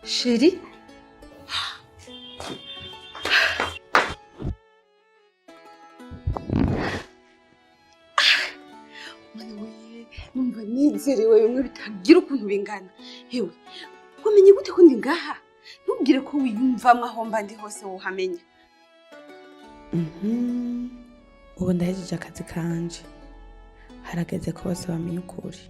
Chérie? Numva nezerewe bimwe bitagira ukuntu bingana. Hewe, wamenye gute ko ndi ngaha? Ntubwire ko wiyumvamwe aho mba ndi hose wohamenya. Ubu ndahejeje akazi kanje. Harageze ko bose bamenye ukuri.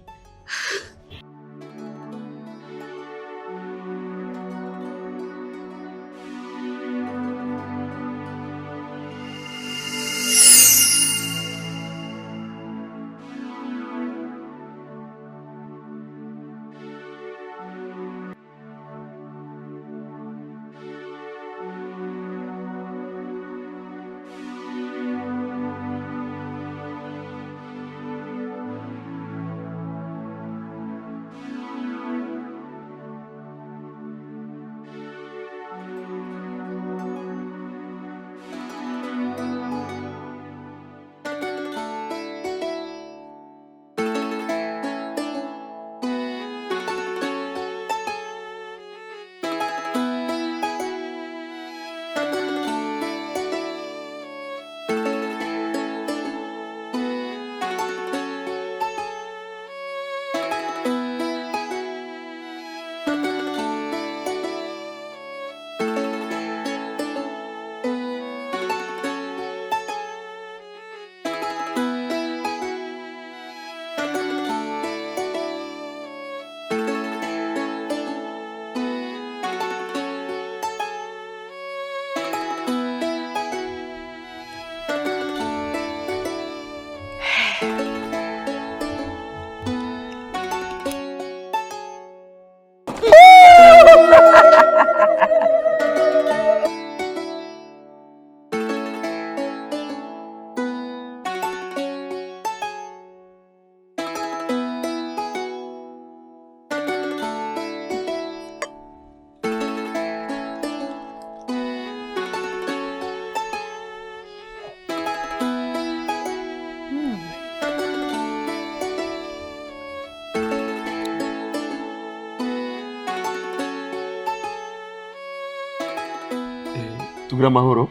Tugira amahoro.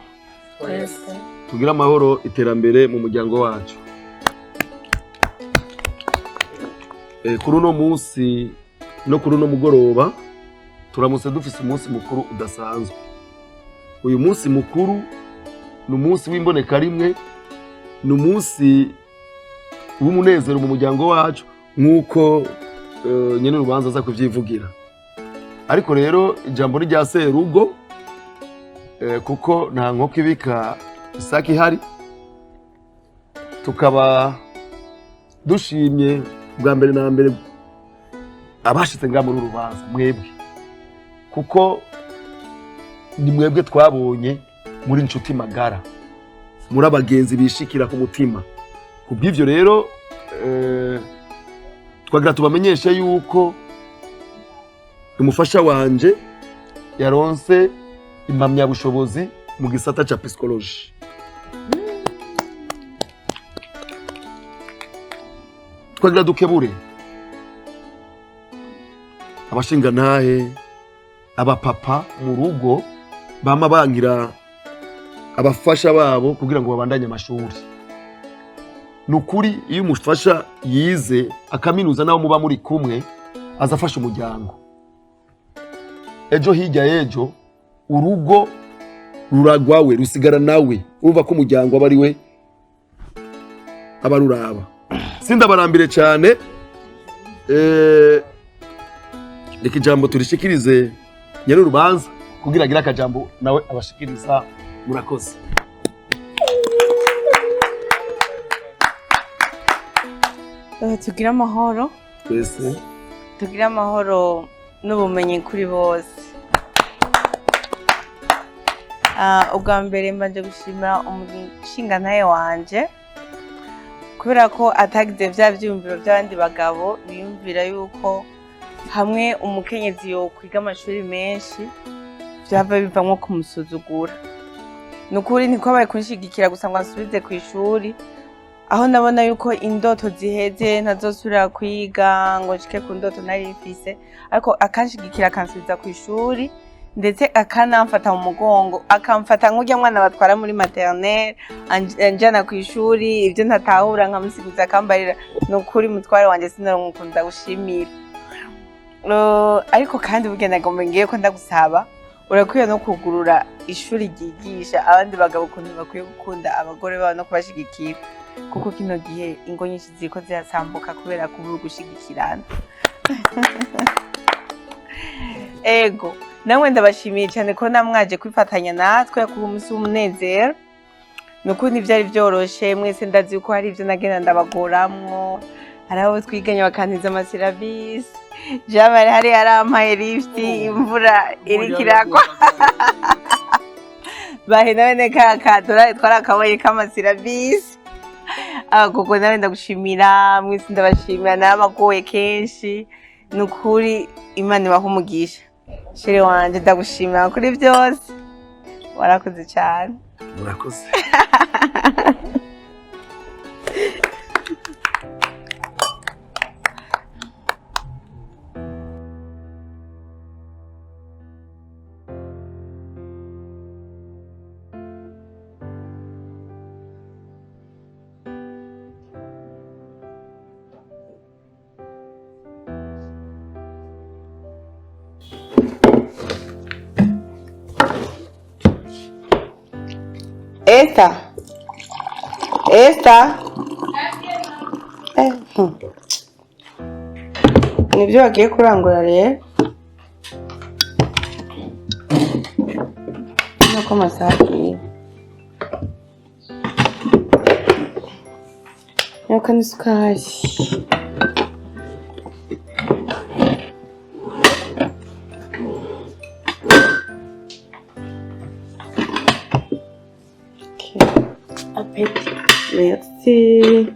Tugira amahoro iterambere mu muryango wacu. Kuri uno munsi no kuri uno mugoroba turamutse dufise umunsi mukuru udasanzwe. Uyu munsi mukuru ni umunsi w'imboneka rimwe, ni umunsi w'umunezero mu muryango wacu nk'uko nyene urubanza aza kuvyivugira. Ariko rero ijambo ni rya serugo kuko nta nkoko ibika isaki ihari. Tukaba dushimye bwa mbere na mbere abashitse ngaha muri urubanza mwebwe, kuko ni mwebwe twabonye muri inshuti magara, muri abagenzi bishikira ku mutima. Kubw'ivyo rero twagira tubamenyeshe yuko umufasha wanje yaronse impamyabushobozi mu gisata ca psychology. Twagira dukebure abashingantahe, abapapa mu rugo bama bangira abafasha babo kugira ngo babandanye amashuri. Nukuri iyo umufasha yize akaminuza nawo muba muri kumwe azafasha umuryango. Ejo hirya yejo urugo ruragwawe rusigara nawe, urumva ko umuryango aba ari we abaruraba. Sindabarambire cyane, reka ijambo turishikirize nyene urubanza kugira agira akajambo nawe abashikiriza. Murakoze. Tugira amahoro. Twese tugira amahoro n'ubumenyi kuri bose. Ubwa mbere mbanje gushimira umushingantahe wanje kubera ko atagize vya vyumviro by'abandi bagabo biyumvira yuko hamwe umukenyezi yo kwiga amashuri menshi byava bivamwo kumusuzugura. Nukuri ntiko abaye kunshigikira gusa ngo asubize ku ishuri, aho nabona yuko indoto ziheze ntazosubira kwiga ngo nshike ku ndoto nari mfise, ariko akanshigikira akansubiza ku ishuri ndetse akanamfata mu mugongo, akamfata nk'urya mwana batwara muri maternelle anjana ku ishuri, ibyo ntatahura nkamusiguza akambarira. Ni ukuri mutware wanje sinankunda gushimira. Ariko kandi burya nagomba ngiye ko ndagusaba, urakwiye no kugurura ishuri ryigisha abandi bagabo ukuntu bakwiye gukunda abagore babo no kubashigikira, kuko kino gihe ingo nyinshi ziriko zirasambuka kubera kubura gushigikirana. Ego namwe ndabashimiye cyane ko namwaje kwifatanya natwe kuba umunsi w'umunezero. Nukundi byari byoroshe, mwese ndazi yuko hari ibyo nagenda ndabagoramwo, hari abo twiganye bakantiza amasirabisi, jamari hari arampaye lift, imvura iriko iragwa bahe nawe ne kakadora twarakaboye k'amasirabisi. Agogo nawe ndagushimira, mwese ndabashimira, narabagoye kenshi. Nukuri Imana ibaha umugisha. Sheri wanje ndagushimira kuri byose, warakoze cyane. Murakoze. Esta nibyo bagiye kurangura rero, nuko amasaha nuko n'isukari. Merci.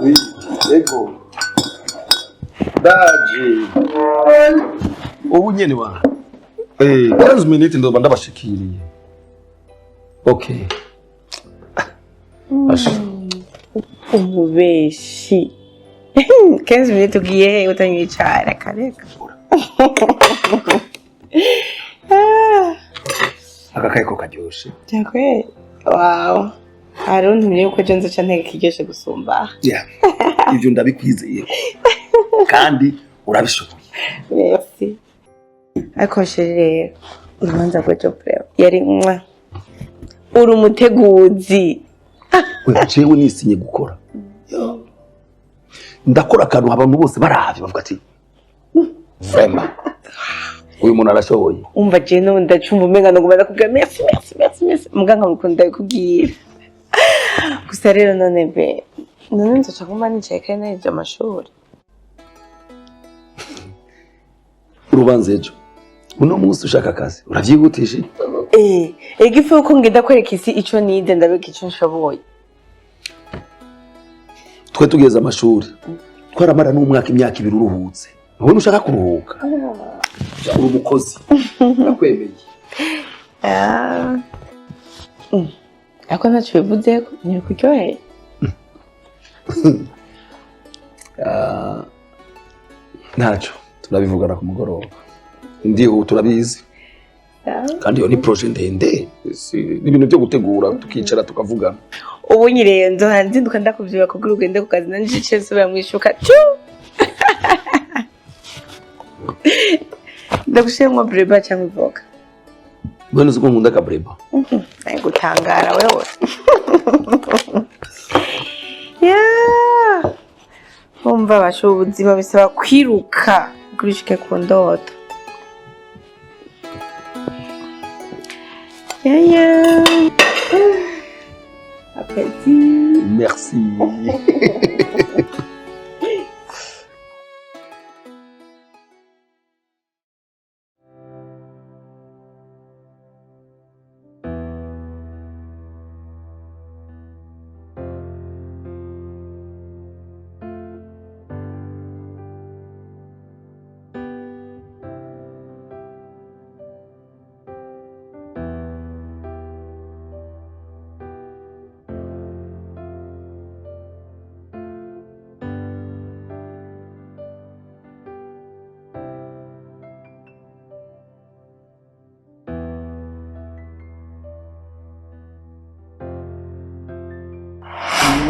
Oui, ego. Daji. Ubu nyene wa. 15 minutes ndo ndabashikiriye. Okay. Umubeshi. 15 minutes ugiye utanywa icara kareka. Akakayiko karyoshe. Cyakwe. Wow. Aruntu niyo uko jenze cyanteka kiryoshe gusumba. Yeah. Ibyo ndabikwizeye. Kandi urabishoboye. Merci. Ariko rero urubanza rwa Jopreo yari mwa. Uri umuteguzi. We cewe nisinye gukora. Ndakora akantu abantu bose barahavye bavuga ati vraiment uyu muntu arashoboye. Umva je no ndacumva umenga no gumana kugira merci. Muganga mukunda kubwira. Gusa rero none be none nzoca nguma nicaye kandi nje amashuri. Urubanza ejo. Uno munsi ushaka akazi uravyihutije? Igifu uko ngenda kwereka isi ico nide ndabeka ico nshoboye. Twe tugeze amashuri twaramara n'umwaka imyaka 2 uruhutse. Wowe ushaka kuruhuka? Uri umukozi. Nakwemeye. Ako ntacyo bivuze ko ni kuryoheye. Ntacyo turabivugana ku mugoroba. Ndiho turabizi. Kandi yo ni projet ndende. N'ibintu byo gutegura tukicara tukavugana. Ubu nyireye nzinduka ndakuvyiba kugira ugende ku kazi nanje cyesubira mwishuka. Ndagushimwa breba cyangwa ivoka. Bwana uzi ko nkunda ka breba. Ay gutangara wewe. Yeah. Umva basho ubuzima bisaba kwiruka kurishike ku ndoto. Yeah. Appétit. Merci.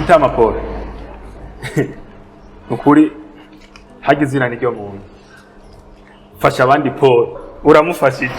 Mutama Paul. Ukuri hagize irani ryo muntu. Fasha abandi Paul. Uramufashije.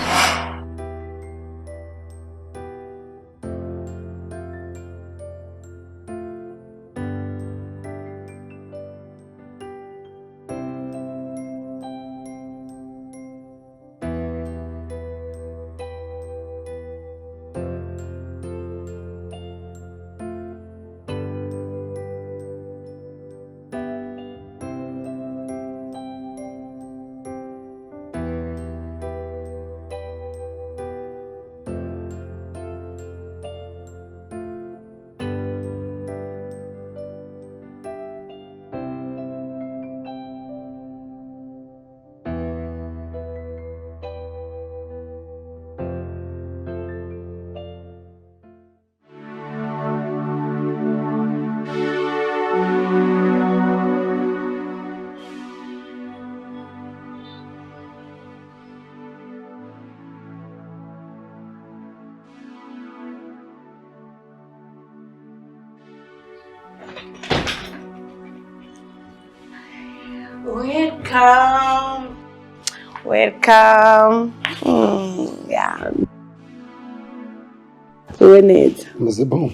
Welcome. Welcome. Yeah. Wewe neza. C'est bon.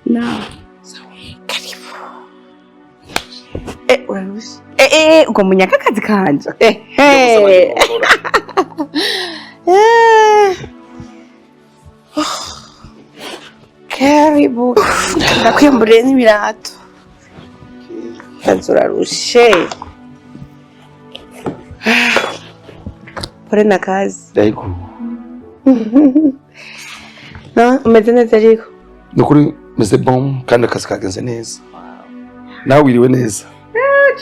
Now. Karibu. Urarushye. Uko munyaka akazi kanje. Karibu. Ndakwiyamburiye n'ibirato. Urarushe. Pole na kazi. Yego. No, umeze neza ariko. Nukuri meze bon kandi akazi kagenze neza. Nawe wiriwe neza.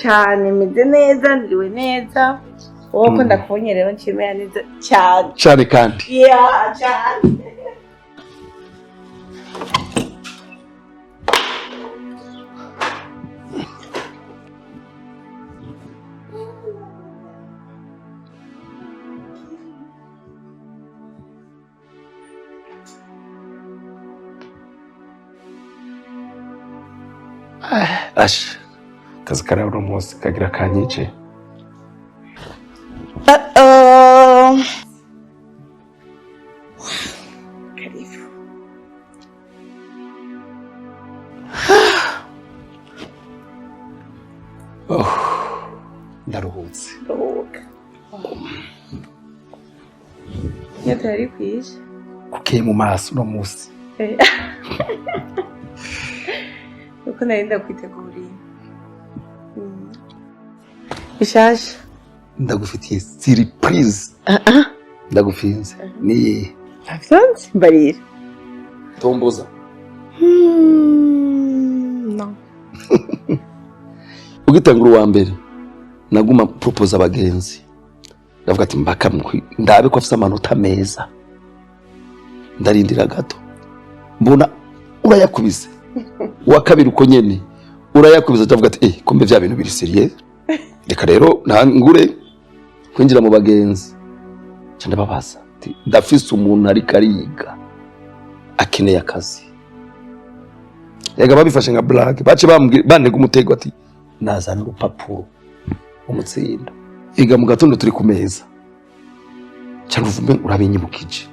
Cyane meze neza, ndiriwe neza. Wowe ko ndakubonye rero nshimira neza cyane. Cyane kandi. Yeah, cyane. Ash. Kazi karawe uno munsi kagira kanyice. Karibu. Ndaruhutse. Nyota yari kwishe. Kukeye mu maso uno munsi. Uko nari ndakwiteguriye. Bishasha. Ndagufitiye surprise. Ndagufinze. Ni Avyonse mbarira. tomboza. No. Ugitangura wa mbere naguma propose abagenzi. Ndavuga ati mbaka ndabe ko afite amanota meza. Ndarindira gato. Mbona urayakubise. Wa kabiri uko nyene urayakubise ndavuga ati kumbe vya bintu biri serious. Reka rero ngure kwinjira mu bagenzi. Cyane babaza ati ndafise umuntu ari kariga akeneye akazi. Yega babifashe nka blague bace bantega umutego ati nazana urupapuro umutsinda. Ega mu gatondo turi ku meza. Cyane uvume urabinyibukije.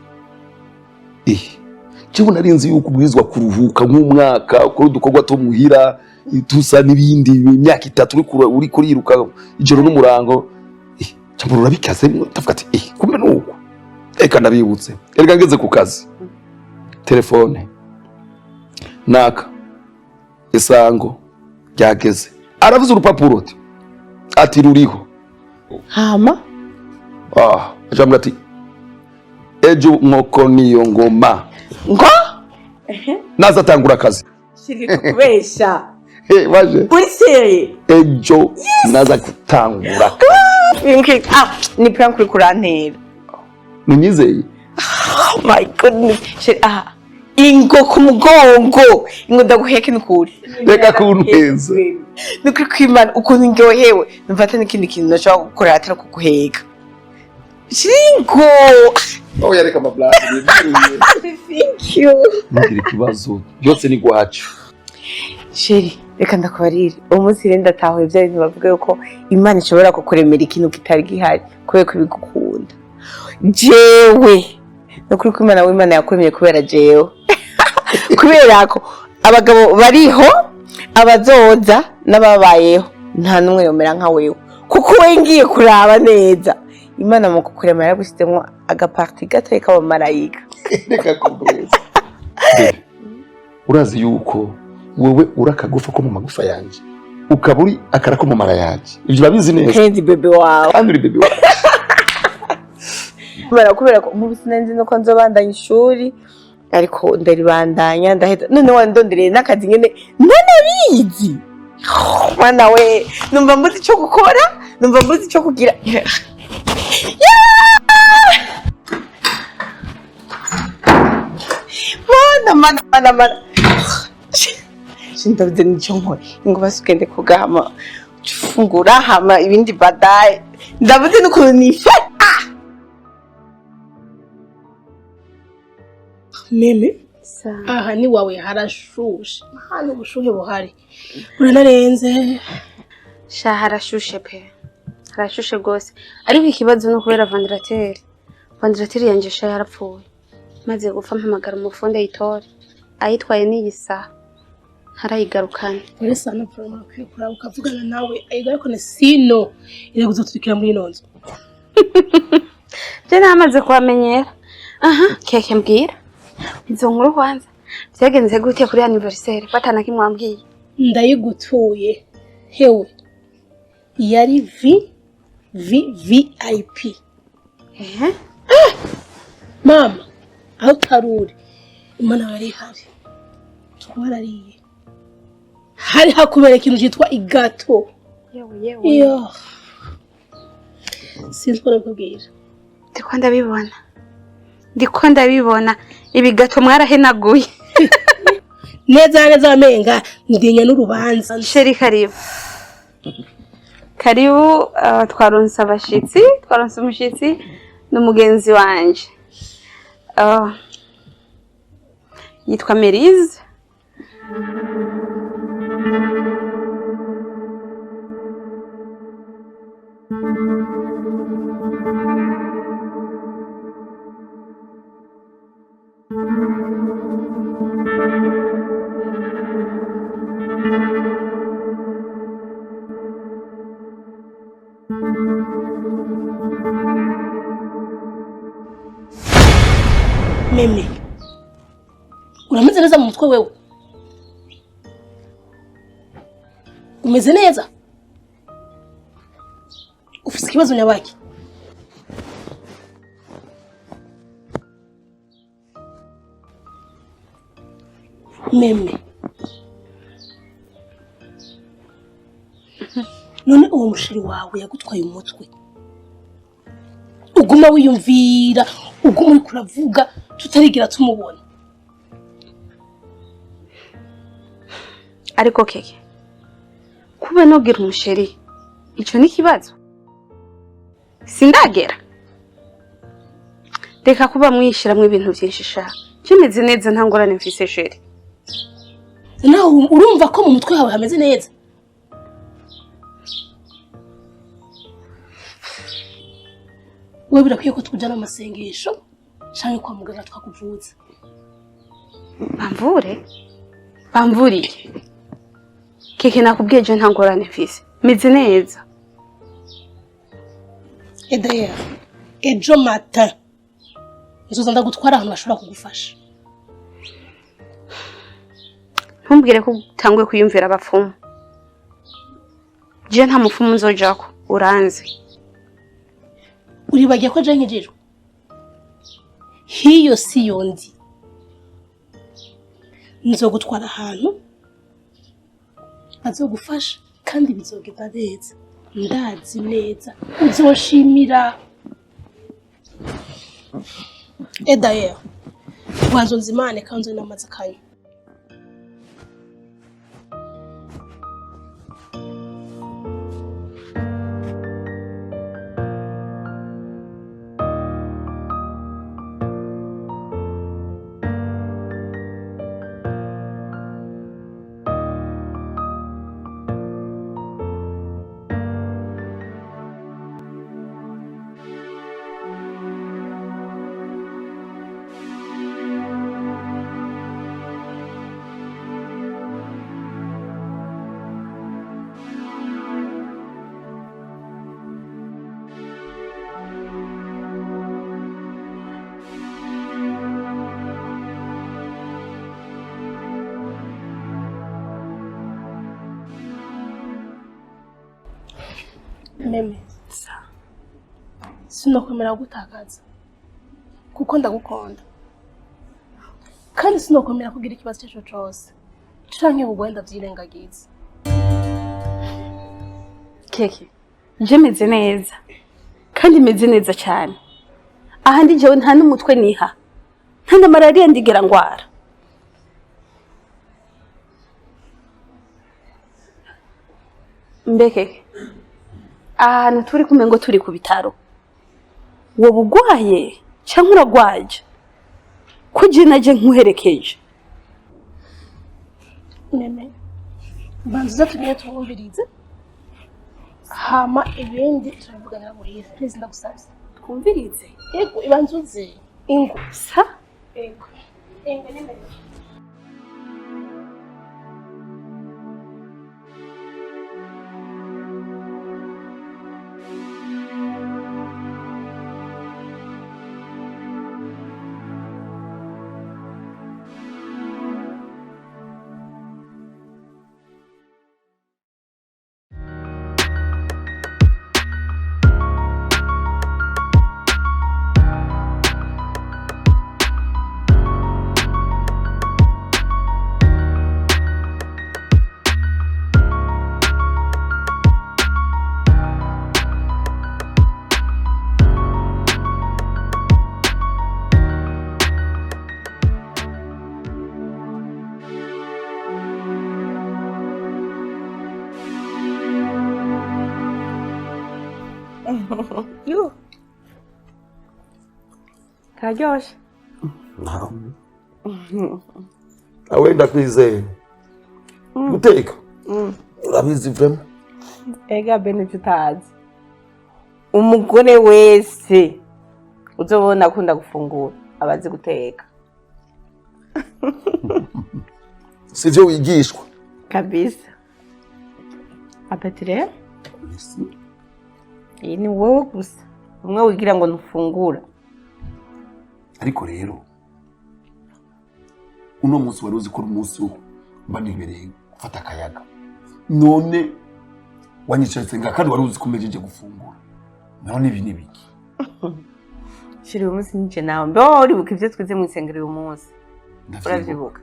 Cyo narinzi yuko ubwizwa kuruhuka nk'umwaka ukora udukorwa to muhira tusa n'ibindi imyaka 3 uri kuriruka ijoro n'umurango. Cyangwa urabikaze tavuga ati kumbe nuko. Eka nabibutse. Erega ngeze ku kazi. Telefone. Naka. Isango ryageze. Aravuze urupapuro ati ruriho. Hama? Ajambwa ati ejo nkoko niyo ngoma. Ngo? Naza tangura akazi. Shirika kubesha. Waje. Uri seriye? Ejo naza gutangura. Ni prank kuri kurantera. Nunyizeye? Oh my goodness. Ingo ku mugongo. Ingo ndaguheke nukuri. Reka kunteza. Nukuri kwimana ukuntu ngewehewe. Numva n'ikindi kintu nashaka gukora atari kuguheka. Shingo. Oh yareka mablast. Thank you. Ngira kibazo. Byose ni gwacu. sheri reka ndakubarire uwo munsi rero ndatahuye bya bintu bavuga yuko Imana ishobora kukuremera ikintu kitari gihari kubera ko ibigukunda jewe nukuri ko Imana yakuremye kubera jewe kubera ko abagabo bariho abazoza n'ababayeho nta numwe yomera nka wewe kuko we ngiye kuraba neza Imana mu kukurema yaragushyizemo agaparti gato k'abamarayika reka kumbweza urazi yuko wowe urakagufa ko mu magufa yanjye ukaba uri akara ko mu mara yanjye ibyo urabizi neza kandi bebe wawe kandi uri bebe wawe kubera ko mu sinenzi no ko nzobandanya ishuri ariko ndaribandanya ndahita none wandondereye n'akazi nyene nanabizi mwana we numva mbuzi cyo gukora numva mbuzi cyo kugira mana shindavuze n'icyo nkora ngo basugende kugama ufungura hama ibindi badaye ndavuze n'ukuntu nifata meme aha ni wawe harashushe hano ubushuhe buhari uranarenze sha harashushe pe harashushe gose ariko ikibazo no kubera vandirateri yanje sha yarapfuye maze gupfa mpamagara umufunde yitore ayitwaye n'iyisa harayigarukana uri sana problema kwikura ukavugana nawe ayigaruka ne sino ire kuzoturikira muri nonzo je namaze kwamenyera aha keke mbwira izo nkuru kwanza byagenze gute kuri anniversaire batana kimwambwiye ndayigutuye hewe yari VIP mama aho taruri Imana yari hari twarariye hari hakubera ikintu cyitwa igato yewe sinzora kubwira ndiko ndabibona ibigato mwarahenaguye neza amenga ndinya n'urubanza sheri karibu twaronse abashitsi twaronse umushitsi n'umugenzi wanje yitwa Merize meme urameze neza mu mutwe wewe umeze neza ufite ikibazo nyabaki meme none uwo mushiri wawe yagutwaye umutwe uguma wiyumvira uguma uri kuravuga tutarigira tumubona ariko keke kuba nogira umusheri icyo ni kibazo sindagera reka kuba mwishiramwe ibintu byinshi sha kimeze neza nta ngorane mfise sheri nawe urumva ko mu mutwe hawe hameze neza wewe birakwiye ko tujana amasengesho canke kwa muganga twakuvuza bamvuriye keke nakubwiye je nta ngorane mfise meze neza d'ailleurs ejo matin nzoza ndagutwara ahantu bashobora kugufasha ntumbwire ko utangwe kwiyumvira abapfumu je nta mupfumu nzojako uranze uribagiye ko je nkijijwe hiyo si yondi nzogutwara ahantu bazogufasha kandi bizogenda neza ndazi neza uzoshimira d'ailleurs wazonze Imana kanzo namaze kanyu Meme sinokwemera gutakaza kuko ndagukunda kandi sinokwemera kugira ikibazo cyo cyose canke ubwenda vyirengagiza. Keke nje meze neza kandi meze neza cyane aha ndi jewe nta n'umutwe niha nta na malaria ndigera ngwara. Mbeke ahantu turi kumwe ngo turi ku bitaro wowe ugwaye cyangwa uragwaje ko je naje nkuherekeje. Meme banza tugiye twumvirize hama ibindi turavuganira muri iyi please ndagusabye Twumvirize yego ibanzuze ingo sa yego ingo nime Yo. Karyoshe. Awenda kwizeye guteka urabizi vrema Ega bene tutazi. Umugore wese uzobona akunda gufungura abazi guteka. sivyo wigishwa Kabisa. Apetire? Iyi ni wowe gusa. Umwe wigira ngo ntufungura. ariko rero uno munsi wari uzi ko umunsi wo mba nibereye gufata akayaga none wanyicaritse nga kandi wari uzi ko umejeje gufungura none ibi nibiki Shiri umunsi nije nawe mbe uribuka ivyo twize mu isengero uyu munsi. Uravyibuka?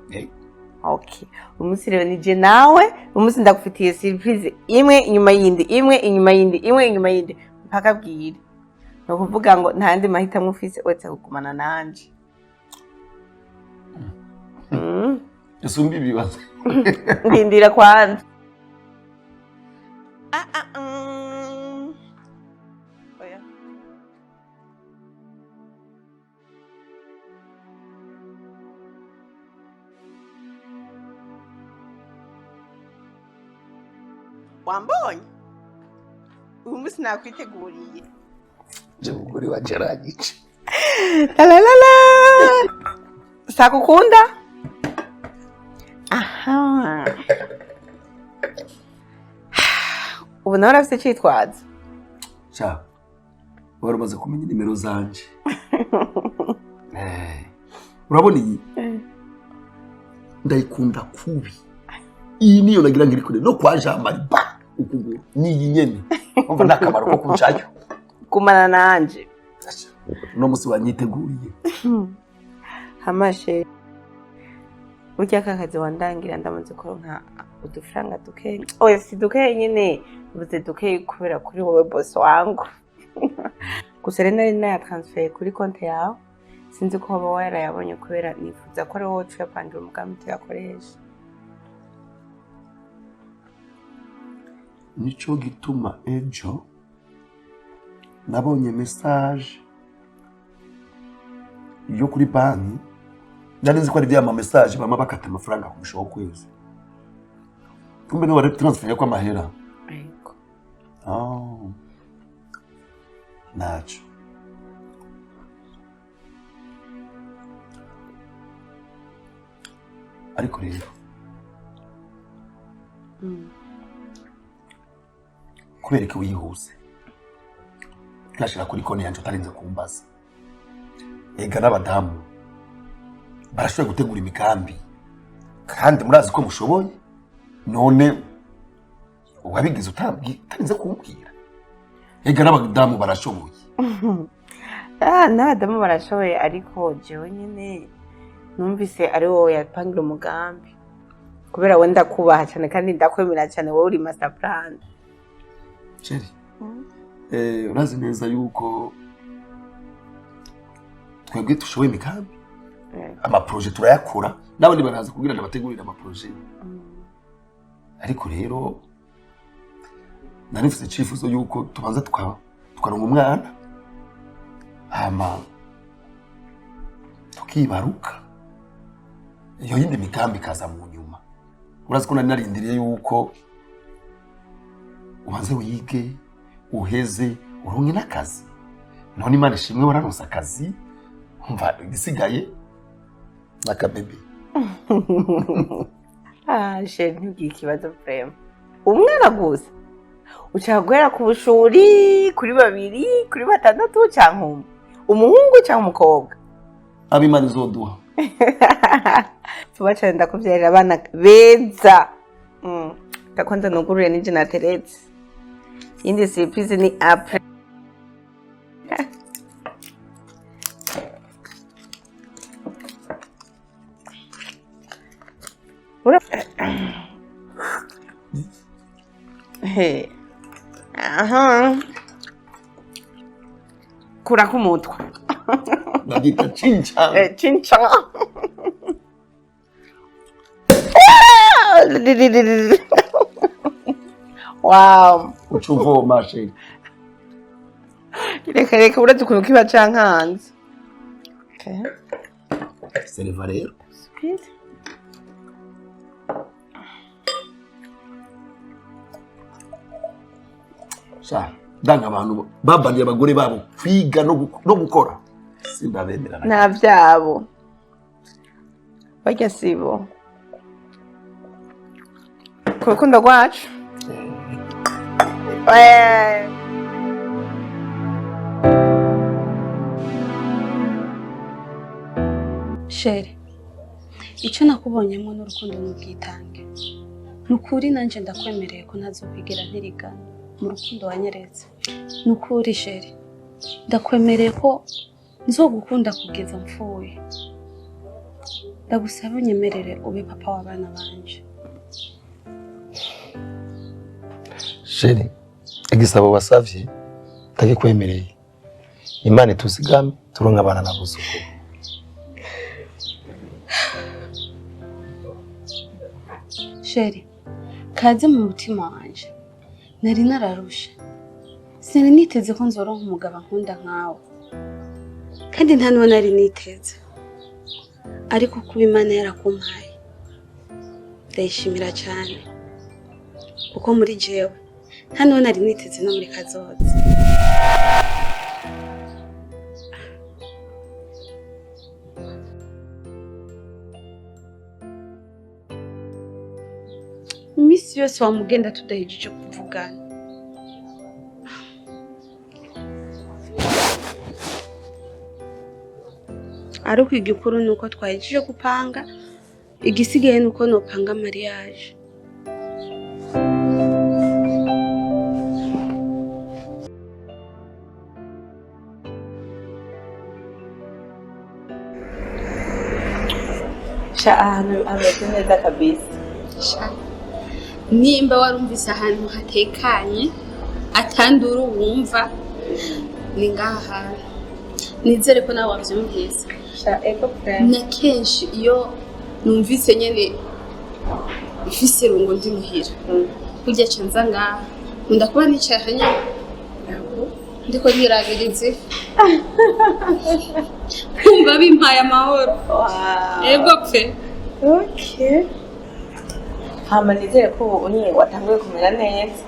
Okay. Umunsi rero nije nawe umunsi ndagufitiye surprise imwe inyuma yindi imwe inyuma yindi imwe inyuma yindi mpaka bwire. No kuvuga ngo ntandi mahita mufise wetse kugumana nanje. Yasumbi bibaza Ndindira kwanza. Oya. Wambonye? Uyu munsi nakwiteguriye. je mugore wa Jaragice La. Sakukunda? Aha. Ubu nawe urafite cyitwaza. cha wari umaze kumenya nimero zanje urabona iyi ndayikunda kubi iyi niyo nagira ngiri kure no kwa jamari ba ukuguru niyi nyene umva nakamaro ko kuncayo Kumana nanje. no musi wanyiteguriye Hamashe. Burya kakazi wandangira ndamaze kuronka udufaranga duke. Oya si duke nyene, buze duke kubera kuri wowe boss wangu. Gusa rero nari na transfer kuri konti yawe. Sinzi ko baba warayabonye kubera nifuza ko ari wowe ucapangira umugambi tuyakoresha. nico gituma ejo nabonye message yo kuri banki nzi ko ari vya message bama bakata amafaranga ku mushoho kwezi kumbe no bari transfer kwa mahera Ariko nacho ariko rero kubera ko wihuse kashira kuri konti yanje utarinze kumbaza ega n'abadamu barashoboye gutegura imigambi kandi murazi ko mushoboye none wabigize utarinze kumbwira ega n'abadamu barashoboye. N'abadamu barashoboye ariko jewe nyine numvise ari wowe yapangira umugambi kubera we ndakubaha cyane kandi ndakwemera cyane wowe uri master plan. Chéri, urazi neza yuko twebwe tushoboye imigambi amaproje turayakora n'abandi baraza kugira ngo bategurire amaproje. Ariko rero narifise icifuzo yuko tubanza tukaronka umwana hama tukibaruka iyo yindi migambi kaza mu nyuma. Urazi ko narindiriye yuko ubanze wige uheze uronke n'akazi, none Imana ishimwe wararonse akazi umva igisigaye n'akabebe. Sheri ntugire ikibazo vrema umwana gusa ushaka guhera ku bushuri kuri 2 kuri 6 cyangwa umuhungu cyangwa umukobwa ab'Imana izoduha. tuba cyane ndakubyarira abana beza. Ndakonza nugurure n'ije na teretse indi surprise ni après. Hey. Aha. Kura kumutwa. Bagita chincha. Chincha. Wow. Uchuvoma sheri. Reka urazi ukuntu kiba cankanze. Okay. Serva rero. Sweet. Danga abantu babaniye abagore babo kwiga no gukora sindabemera na byabo bajya sibo kurukundo rwacu. Sheri, icyo nakubonyemo n'urukundo n'ubwitange nukuri nanje ndakwemereye ko ntazokwigira ntirigana mu rukundo wanyeretse. Nukuri Sheri, ndakwemereye ko nzogukunda kugeza mpfuye. Ndagusaba unyemerere ube papa w'abana banje. Sheri, igisabo wasavye ndakikwemereye. Imana tuzigame turonka abana n'abuzukuru. Sheri, kaze mu mutima wanje. Nari nararusha. Sinari niteze ko nzoronka umugabo nkunda nkawe. Kandi nta n'uwo nari niteze. Ariko kuba Imana yarakumpaye ndayishimira cyane. Kuko muri jewe nta n'uwo nari niteze no muri kazoza. Imisi yose wamugenda tudahejeje kuvugana. Ariko igikuru nuko twahejeje gupanga, igisigaye nuko nopanga mariage. Ahantu hameze neza kabisa. Nimba warumvise ahantu hatekanye atanduru wumva ni ngaha. Nizere ko nawe wabyumvise. Na kenshi iyo numvise nyene ifise rungo ndi muhira kujya canza ngaha ndakuba nicahanya ndiko nirabirize kumva bimpaye amahoro. Ego pe. Okay. Hama nizere ko ubu watanguye kumera neza.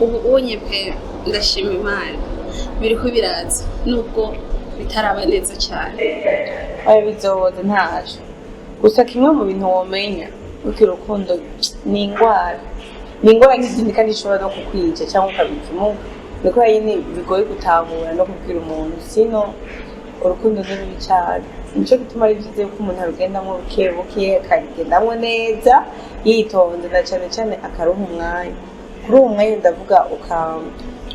Ubu unye pe ndashima Imana biriko biraza nubwo bitaraba neza cyane. Ayo bizoza ntaje. Gusa kimwe mu bintu womenya uko urukundo ni ingwara. Ni ingwara n'izindi kandi ishobora no kukwica cyangwa ukabipfumuka. Niko nyine bigoye gutahura no kubwira umuntu sino urukundo ni rubi cyane. nico gituma ari byiza yuko umuntu abigendamo buke buke akabigendamo neza yitonze na cyane akaruha umwanya kuri uwo mwanya ndavuga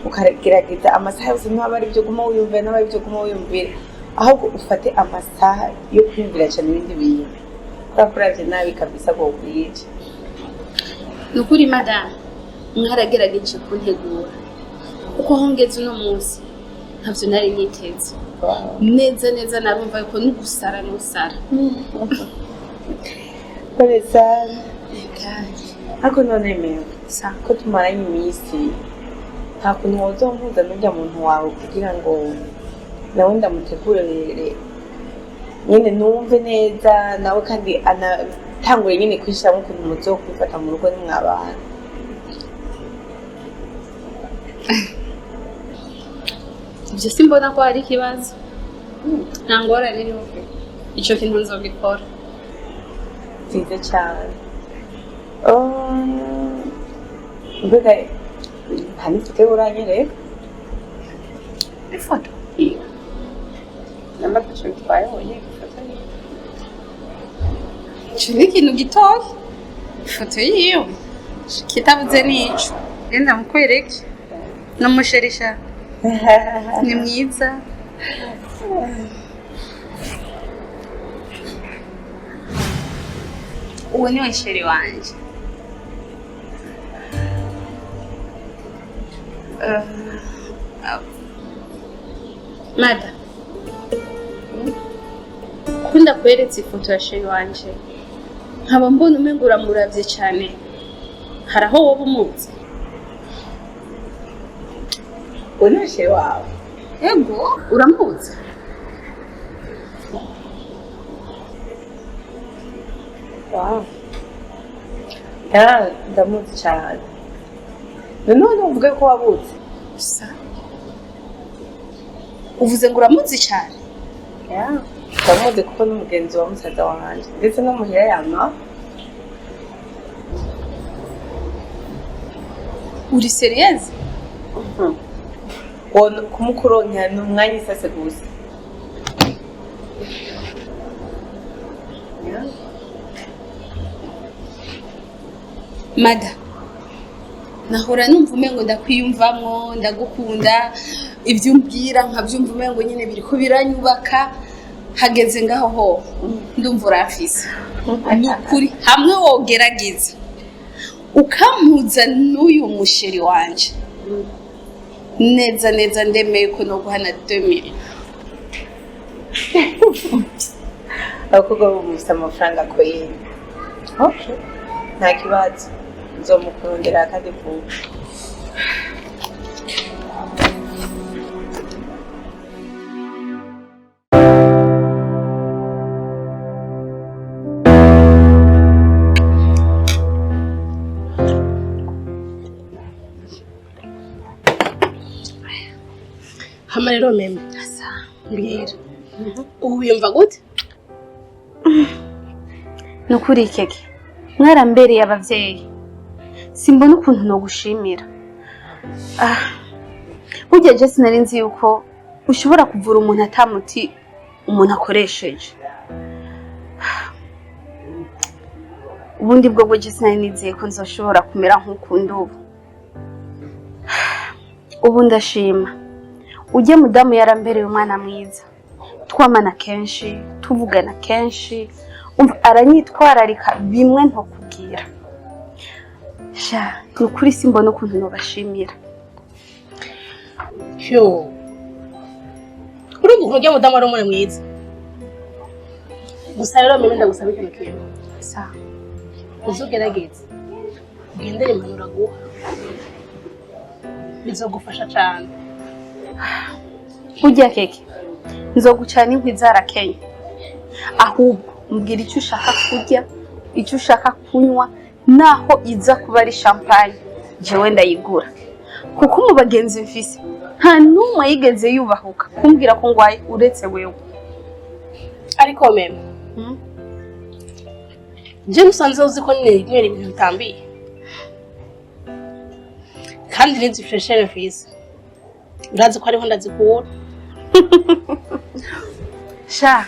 ukagerageza amasaha yose ntaba ari ibyo guma wiyumvira ntaba ari ibyo guma wiyumvira ahubwo ufate amasaha yo kwiyumvira cyane ibindi bintu urakuravye nabi kabisa ngo ukwiye nukuri madame mwaragerageje kuntegura kuko hongeze uno munsi ntavyo nari niteze neza narumva yuko nugusara n'usara kore sana ariko none mewe ko tumaranye iminsi nta kuntu wozompuza n'urya muntu wawe kugira ngo nawe ndamutegurire nyine numve neza nawe kandi anatangure nyine kwishiramo ukuntu muzokwifata mu rugo nimwabana ibyo simbona ko hari ikibazo nta ngorane iriho icyo kintu nzogikora byiza cyane mbega nta n'ifoto uranyereka ifoto n'amashusho bitwaye wonyine ifoto icyo ni ikintu gitoya ifoto yiwe kitabuze n'ico genda mukwereke n'umusherisha ni mwiza uwo ni we sheri wanje mada kunda kweretse ifoto ya sheri wanje nkaba mbona umengo uramuravye cyane hari aho woba umuzi uneshe wawe ego uramuzi wow ndamuzi cyane none uvuge ko wabuze gusa uvuze ngo uramuzi cyane ndamuzi kuko n'umugenzi wa musaza wanjye ndetse no muhira yama uri seriyeuse kumukuronkera ni umwanya isase gusa mada nahora numva umengo ndakwiyumvamwo ndagukunda ibyo umbwira nkabyumva umengo nyine biriko biranyubaka hageze ngaho ho ndumva urafise nukuri hamwe wogerageza ukampuza n'uyu musheri wanje neza ndemeye ko no guhana 2000 abakobwa bumvise amafaranga ko yindi okay nta kibazo nzomukurondera kandi vuba hama rero meme mbwira ubu wiyumva gute nukuri keke mwarambereye abavyeyi simbona ukuntu no gushimira burya je sinari nzi yuko ushobora kuvura umuntu atamuti umuntu akoresheje ubundi bwo je sinari nizeye ko nzoshobora kumera nk'ukunda ubu ndashima ujye mudamu yarambereye umwana mwiza twamana kenshi tuvugana kenshi aranyitwararika bimwe ntokubwira sha nukuri simbona ukuntu nobashimira uri ujye mudamu ari umwana mwiza gusa rero meme ndagusaba ikintu kimwe sa uzugerageze ugendere impanuro guha bizogufasha cyane burya keke nzogucana inkwi zarakenya ahubwo mbwira icyo ushaka kurya icyo ushaka kunywa naho iza kuba ari champagne jewe ndayigura kuko mu bagenzi mfise nta numwe yigeze yubahuka kumbwira ko ngwaye uretse wewe ariko meme je musanze uzi ko ninywera ibintu bitambiye kandi nizifreshere mfise urazi ko ariho ndazikura sha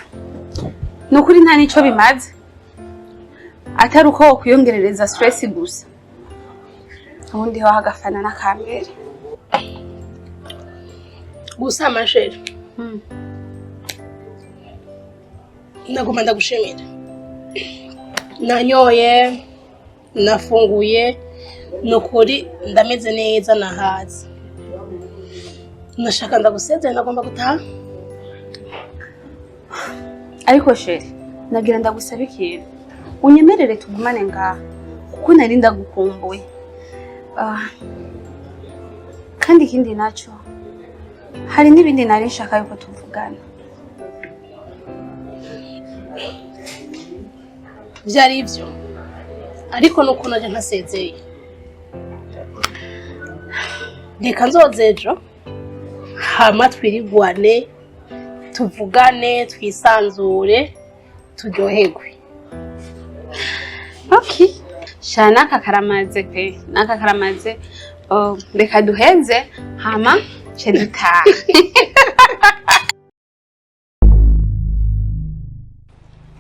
nukuri nta nico bimaze atari uko wokwiyongerereza stress gusa ubundi ho hagafana n'akambere gusa masheri nagomba ndagushimira nanyoye nafunguye nukuri ndameze neza nahaze nashaka ndagusezera nagomba gutaha ariko sheri nagira ndagusaba ikintu unyemerere tugumane ngaha kuko nari ndagukumbuye kandi ikindi naco hari n'ibindi nari nshaka yuko tuvugana byari ibyo ariko nuko naje ntasezeye reka nzoze ejo hama twirigwane tuvugane twisanzure turyoherwe. Okay shana akakaramaze pe nakakaramaze reka duheze hama cedutaha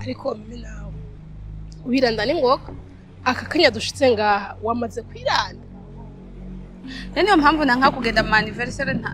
ariko mimi nawe ubiranda ni ngoga aka kanya dushitse ngaha wamaze kwiranda niyo mpamvu nanka kugenda mu anniversaire nta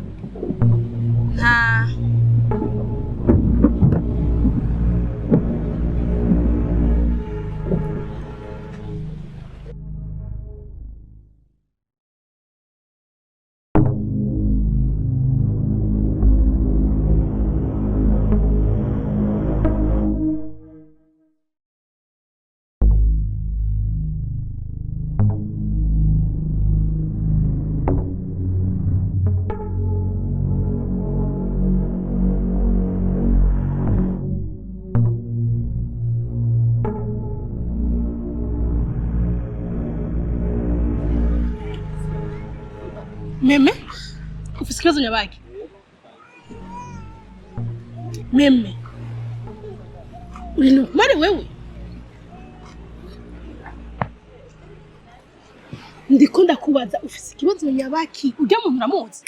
meme ufise ikibazo nyabaki meme urino mare wewe ndiko ndakubaza ufise ikibazo nyabaki ujya mu muramuzi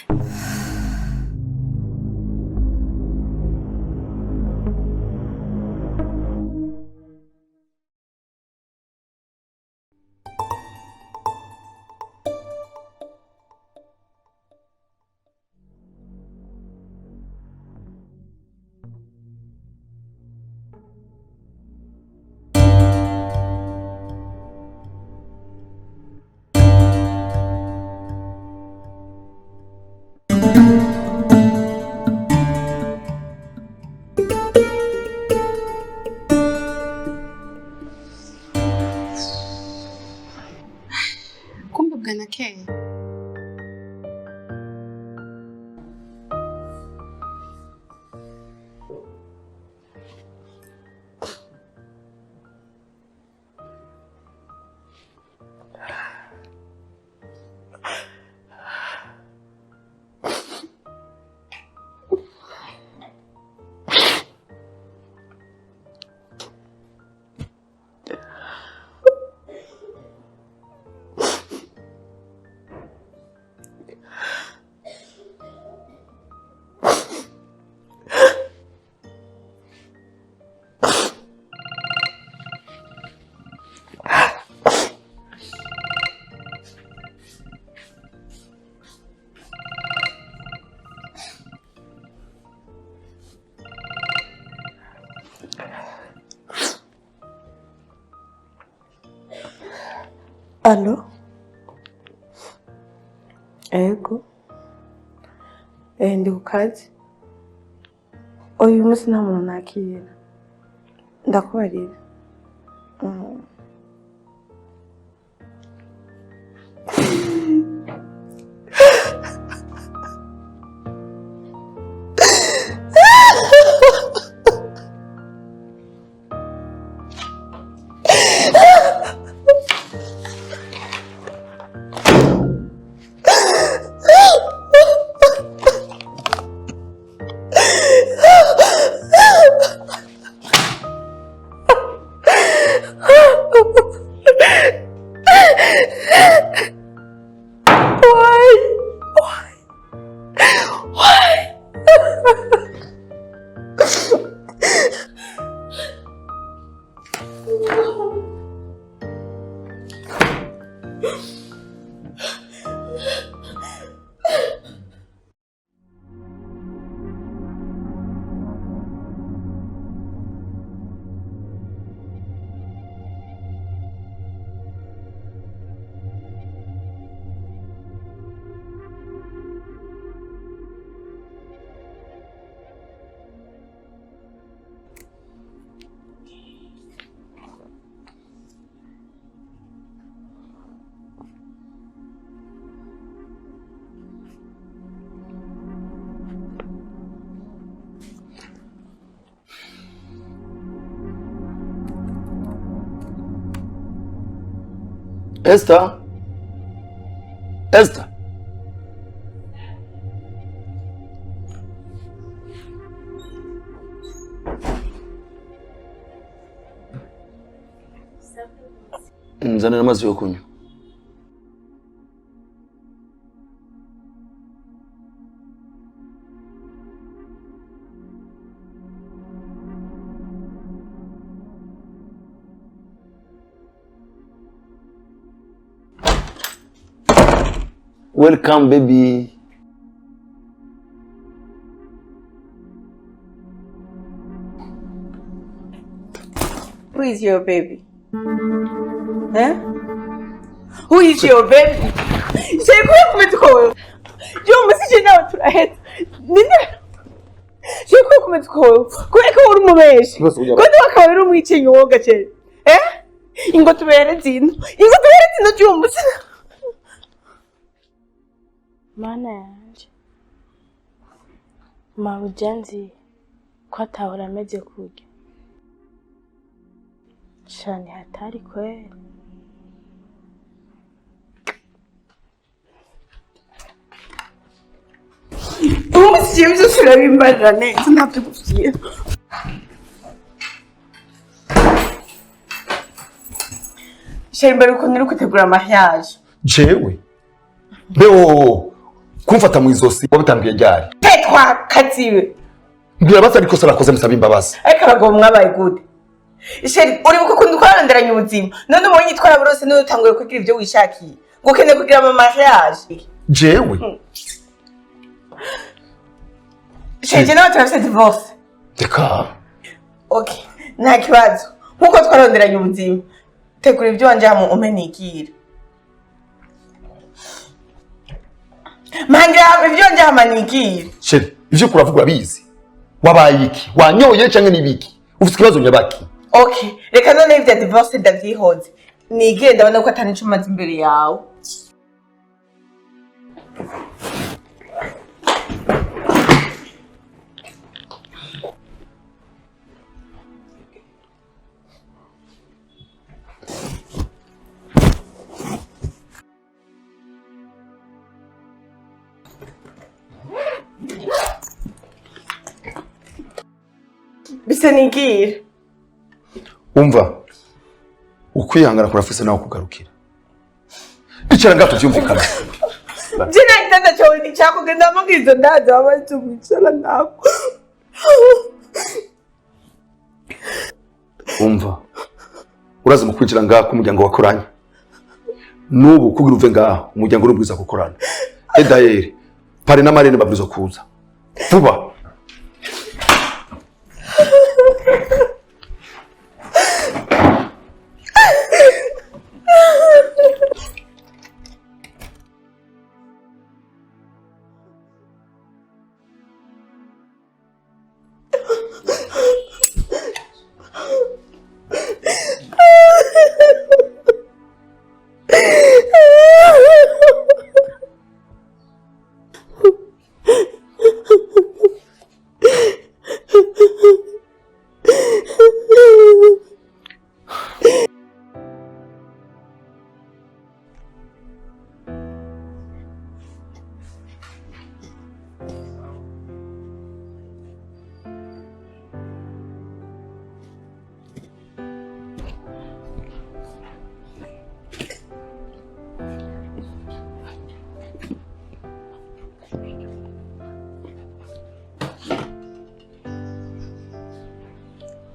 bwana Kenya Allo? Ego? Ndi ku kazi? Uyu munsi nta muntu nakira. Ndakubarira. Esther? Esther? Nzanira amazi yo kunywa. Welcome, baby. Who is your baby? Huh? Who is your baby? Say kuya kumetko. Jo message na turaheta. Ninde? Je kuya kumetko. Kuya ko uri mubeshi. Kandi wakaba uri umwicinyi woga cyane. Ingo tubere zino. Ingo tubere zino jo musi. Mana yanje. Mawujanzi ko atahora ameze kurya. Shani hatari kweli. Umusiye byose urabimbarira neza ntabyo gufiye. Shembere uko niri kutegura mariage. Jewe. Beo kumfata mu izosi wabitambiye ryari. Petwa kaziwe. Mbira batari ko sarakoze musaba imbabazi. Ariko abagabo mwabaye gute? Isheri uri bukukundi kwaranderanye ubuzima. None umuntu yitwara burose niwe utanguye kugira ibyo wishakiye. Gukene kugira ama mariage. Jewe. Sheri nawe turafite divorce. Deka. Okay, nta kibazo. Nkuko twaronderanye ubuzima. Tegura ibyo wanje hamo umenikira. Mangira ibyo wanje hamanikira. Sheri, ivyo kuravuga bizi. Wabaye iki? Wanyoye canke nibiki? Ufite ikibazo nyabaki? Okay, reka none ibya divorce ndavyihoze. Nigenda ndabona ko atani cumaze imbere yawe. Bisa nigira. Umva. Ukwihangana kurafise naho kugarukira. Icara ngato cyumvikana. Jina itanda cyo cyako genda magizo ndaza abantu mwicara nako. Umva. Uraza mu kwinjira ngaho kumuryango wakoranye. Nubu kugira uve ngaho umuryango urubwiza gukorana. Edayeri. Pare na marene babwizo kuza. Vuba.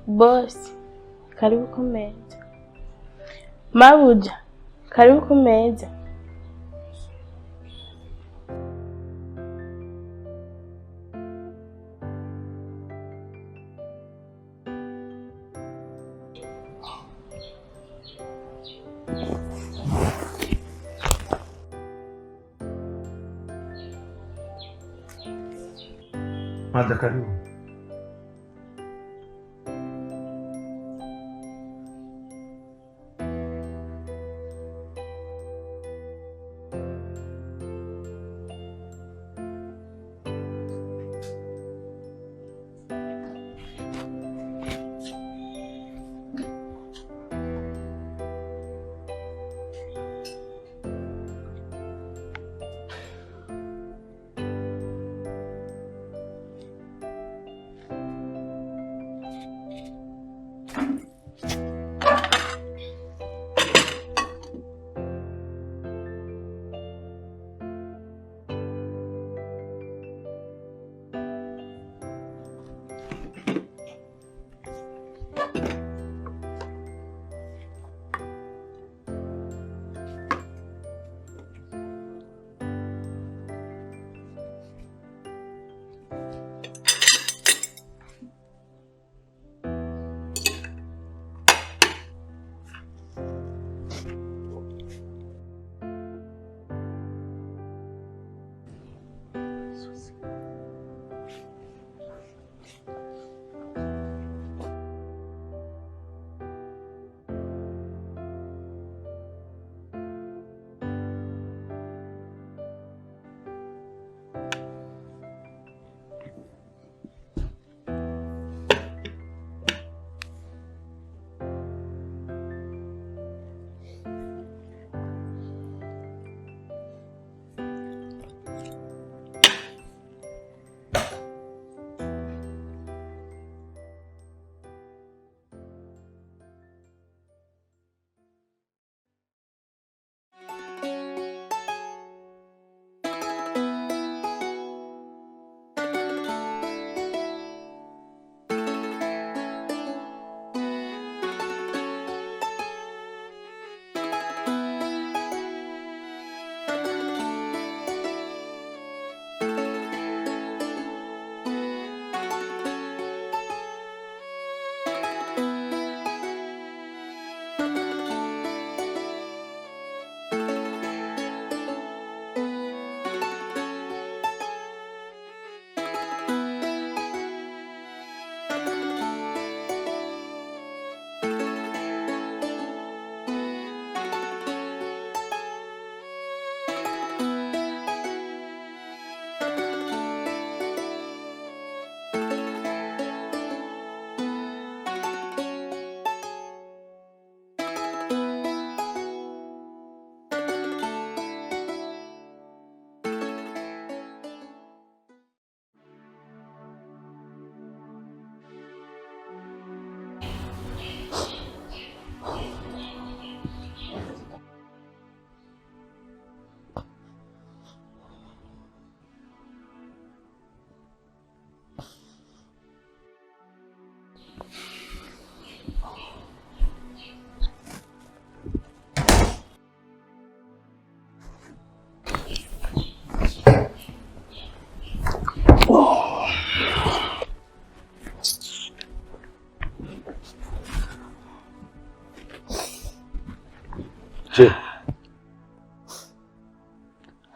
Boss, karibu ku meza. Mabuja, karibu ku meza. Mada karibu.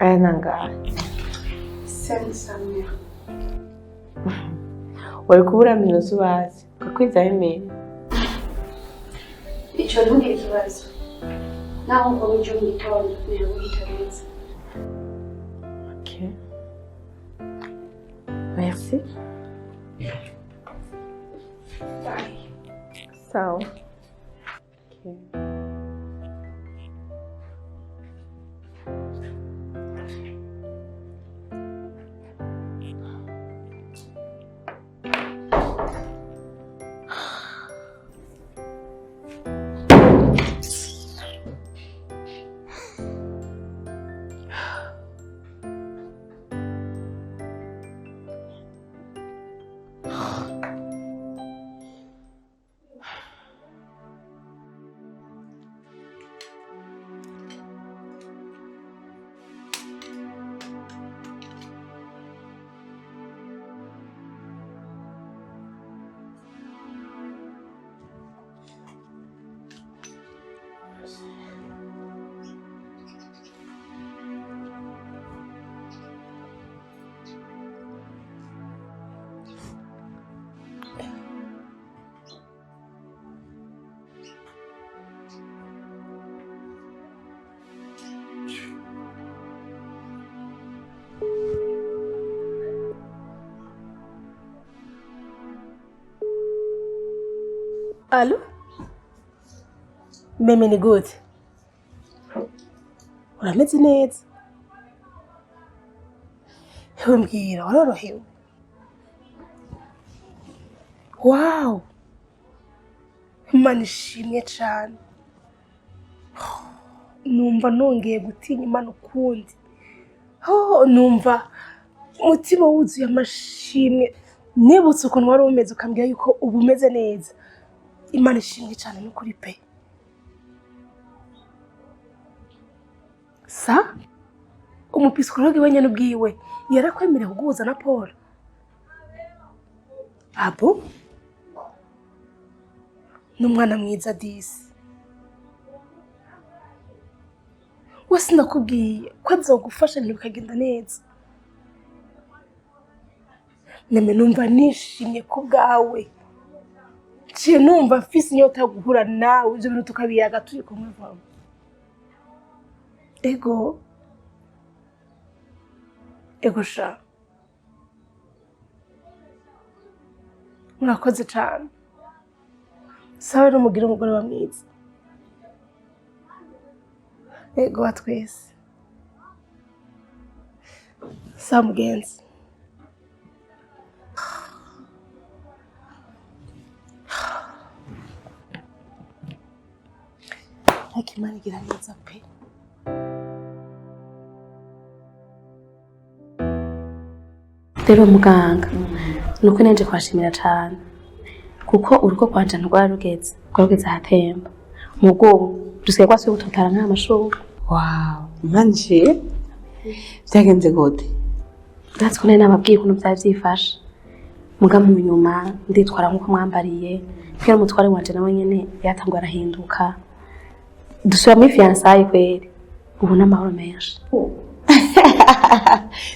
aya nangahe 500 wari kubura minusu bazi ukakwizaho imeri icyo ntugire ikibazo naho ngo uje mu gitondo niyo witabiriza. Okay. Merci. Bye. So. Okay. Allô? Mimi ni gute? Urameze neza? Hewe mbwira warorohewe? Wow! Imana ishimye cyane. Numva nongeye gutinya Imana ukundi. Numva umutima wuzuye amashimwe. Nibutse ukuntu wari umeze ukambwira yuko ubu umeze neza. Imana ishimwe cyane n'ukuri pe. Sa? Umupisikologe wenyine ubwiwe yarakwemereye kuguhuza na Paul. Abo? N'umwana mwiza disi. Wese nakubwiye ko azogufasha ibintu bikagenda neza. Neme numva nishimye ku bwawe. Ciye numva mfise inyota yo guhura nawe ibyo bintu tukabiyaga turi kumwe vuba. Ego sha. Murakoze cyane. Sawa n'umugire umugore wa mwiza. Ego watwese. Sawa mugenzi. Imana igira neza pe. Rero muganga nuko nanje kwashimira cyane kuko urugo kwanje rwarugeze ahatemba mugo dusigaye kwasuye gututara nk'amashuka. Wow, manje byagenze gute? That's kone nababwiye ukuntu byavyifasha muga mu nyuma nditwara nkuko mwambariye kero mutware wanje nawe nyene yatangwa arahinduka dusubira muri fiançailles kweri ubu n'amahoro menshi.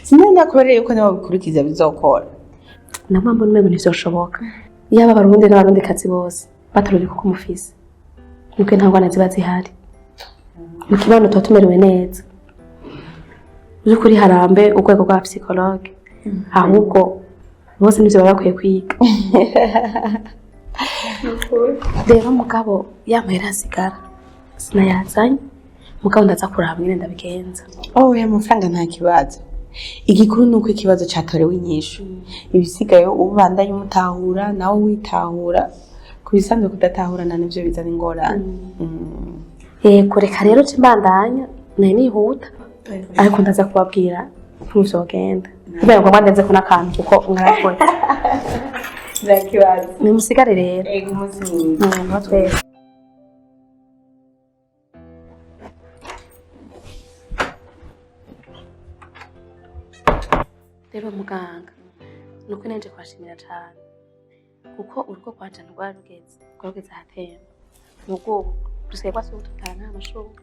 Sinenda koreye yuko nawe bikurikiza bizokora. Namwambo numwe ntizoshoboka. Yaba abarundi n'abarundi kazi bose bataruri kuko mufise. Nuko ntangwana ziba zihari. Mu kibano tumerewe neza. Uje kuri harambe urwego rwa psychologue. Ahubwo bose nivyo bakwiye kwiga. Rero mugabo yamahera asigara. Sinayazanye. Mugabo ndaza kuraba nyine ndabigenza. Ya mafaranga nta kibazo. Igikuru nuko ikibazo cyatorewe inyishu. Ibisigaye ubandanye umutahura nawe witahura. Kubisanzwe kudatahurana nivyo bizana ingorane. Kureka rero cimbandanya nihuta. Ariko ndaza kubabwira ntuzogenda. Kubera ko mwandenze ko nakantu kuko mwarakoze. Ndakibazo. Nimusigare rero. Ego muzi. Natwe. Rero muganga nuko nanje kwashimira cyane kuko urugo kwanje rwarugeze ahatemba mugo dusigaye kwasuye gututara nk'amashuka.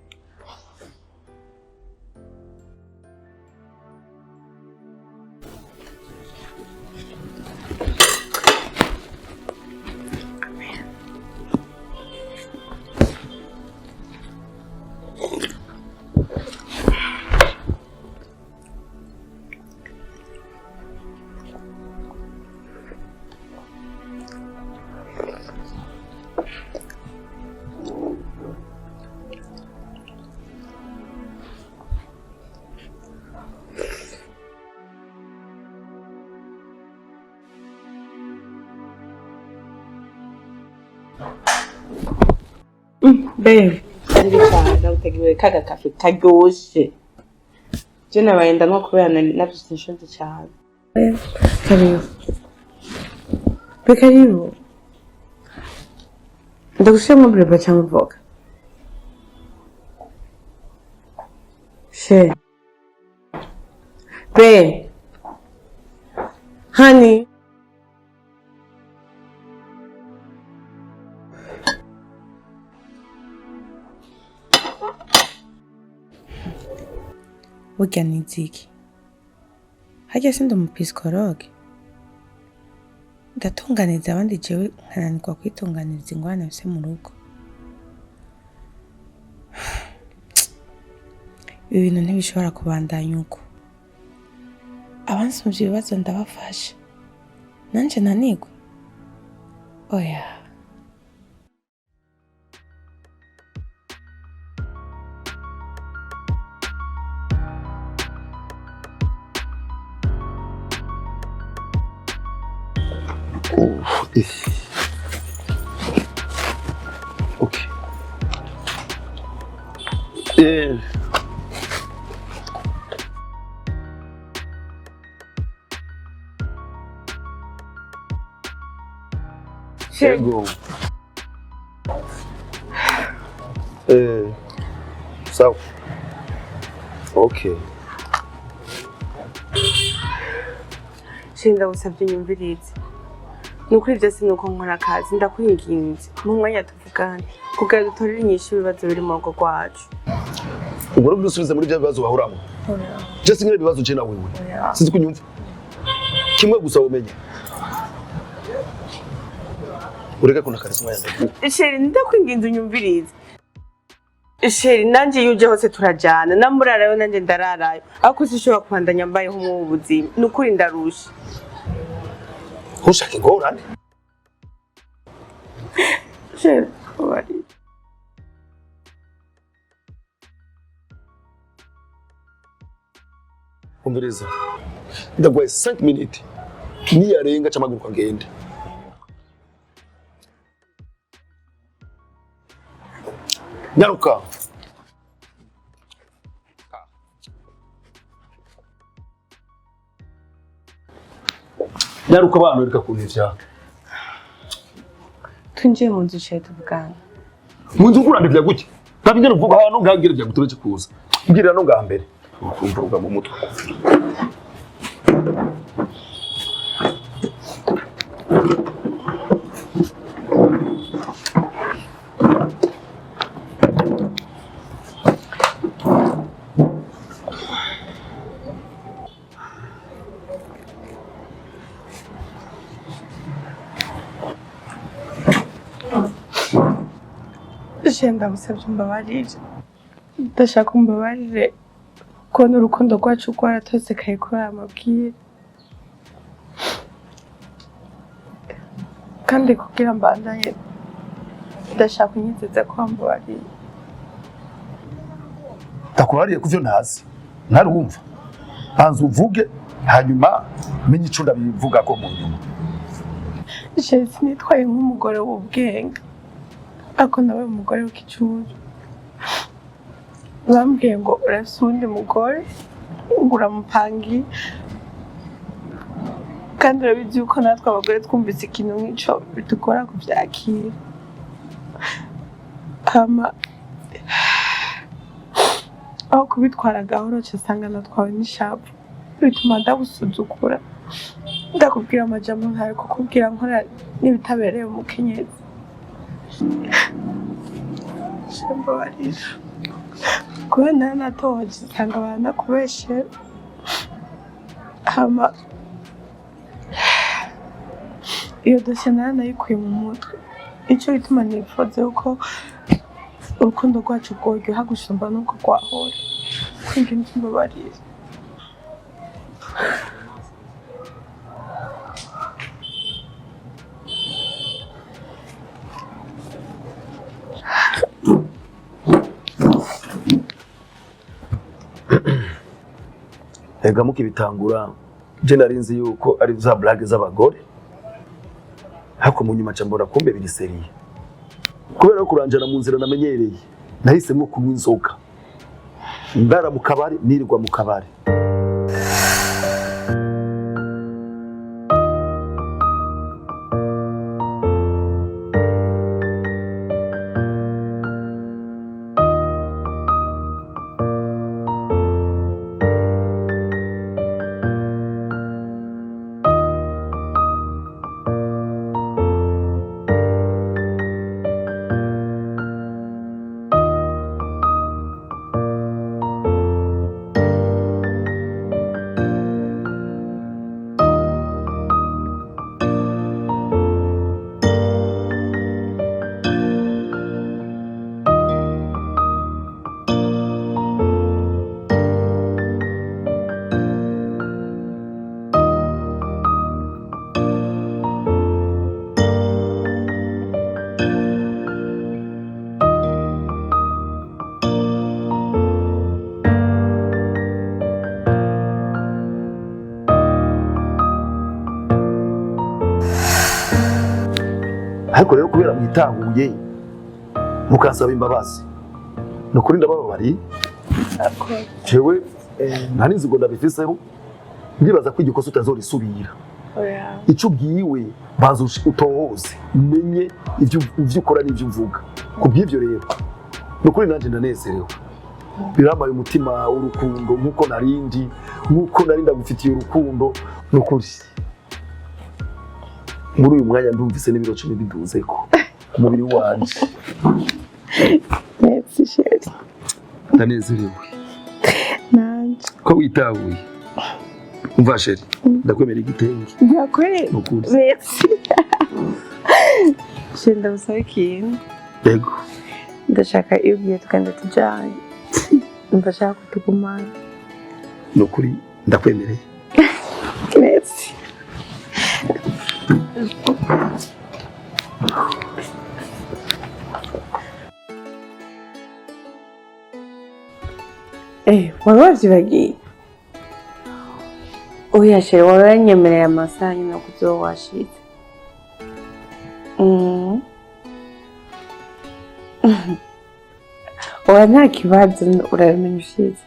Babe, ari cyane utegiwe kaga kafe karyoshe. Je nabayenda no kubera nabyo nshonje cyane. Karibu. Karibu. Ndagushima muri bacha mvoga. She. Babe. Honey. Burya ni iki? Harya sindi umupsikologe? Ndatunganiza abandi jewe nkananirwa kwitunganiriza ingorane mfise mu rugo. Ibi bintu ntibishobora kubandanya uko. Abansumvye ibibazo ndabafasha. Nanje nanigwa. Oya. Okay. Chego. So. Okay. Shinda usabye nyumvirize. Nukuri byose nuko nkora akazi ndakwinginze. Mu mwanya tuvugane. Kugira dutorere inyishu ibibazo biri mu rugo rwacu. Ubwo bwusubize muri bya bibazo bahuramo. Je singire ibibazo je na wewe. Sinzi kunyumva. Kimwe gusa umenye. Ureka kuna karisma yande. Sheri ndakwinginze unyumvirize. Sheri nanje yuje hose turajana namurarayo nanje ndararayo. Ako sishobora kwandanya mbayeho mu buzima. Nukuri ndarusha. Ushaka ingorane? Sheri, wari. Umviriza. Ndagwaye 5 minutes. Niyarenga cyamaguruka ngende. Nyaruka. Nyaruka abantu reka kunivya. Tunje mu nzu cye tuvugana. Mu nzu kurandivya gute? Ntabingene uvuga hano ngagire bya gutureke kuza. Mbwirira no ngambere. Ukumvuga mu mutwe. Shenda gusabye umbabarire. Ndashaka umbabarire ko n'urukundo rwacu rwaratosekaye kuri aya mabwire. Kandi kugira mbandanye ndashaka unyizeza ko wambabariye. Ndakurariye kuvyo ntazi. Ntari wumva. Hanze uvuge hanyuma menye ico ndabivuga ko mu nyuma. Je sinitwaye nk'umugore w'ubwenge. Ako nawe umugore w'ikicuru. Bambwiye ngo urafise uwundi mugore uramupangi kandi urabizi yuko natwe abagore twumvise ikintu nk'ico bitugora kuvyakira. Hama aho kubitwara gahoro nsanga natwawe n'ishavu bituma ndagusuzugura ndakubwira amajambo ntari kukubwira nkora n'ibitabereye umukenyezi. Shembabarira kuba natoje nsanga banakubeshe. Hama iyo dosiye nayikuye mu mutwe. Icyo bituma nifuza yuko urukundo rwacu rworyoha gusumba n'uko rwahora. Kwinginze umbabarire. Ega mukibitangura je narinzi yuko ari za blague z'abagore. Hako mu nyuma cyambora kumbe biri seriye. kubera kuranjana mu nzira namenyereye nahisemo kunywa inzoga ndara mu kabari nirirwa mu kabari. Ariko rero kubera mwitahuye mukansaba imbabazi nukuri ndabababari jewe nta n'inzigo ndabifiseho ndibaza ko igikoso utazorisubira. Ico ubwiwe baza utohoze umenye ivyo ukora n'ivyo uvuga. Kubw'ivyo rero nukuri nanje ndanezerewe birambaye umutima w'urukundo nkuko narinda gufitiye urukundo nukuri. Muri uyu mwanya ndumvise n'ibiro 10 biduzeko ku mubiri wanje. Merci chérie. Ndanezerewe. Nanje. Ko witahuye. Umva chérie, ndakwemera igitenge. Ndakore. Nukuri. Merci. Shenda usabiki. Yego. Ndashaka iyo tukanda tujanye. Ndashaka kutugumana. Nukuri ndakwemereye. Merci. Wabavyibagiye? Oya chere waranyemereye amasaha nyine kuzowashitse. Oya nta kibazo urabimenya ushize.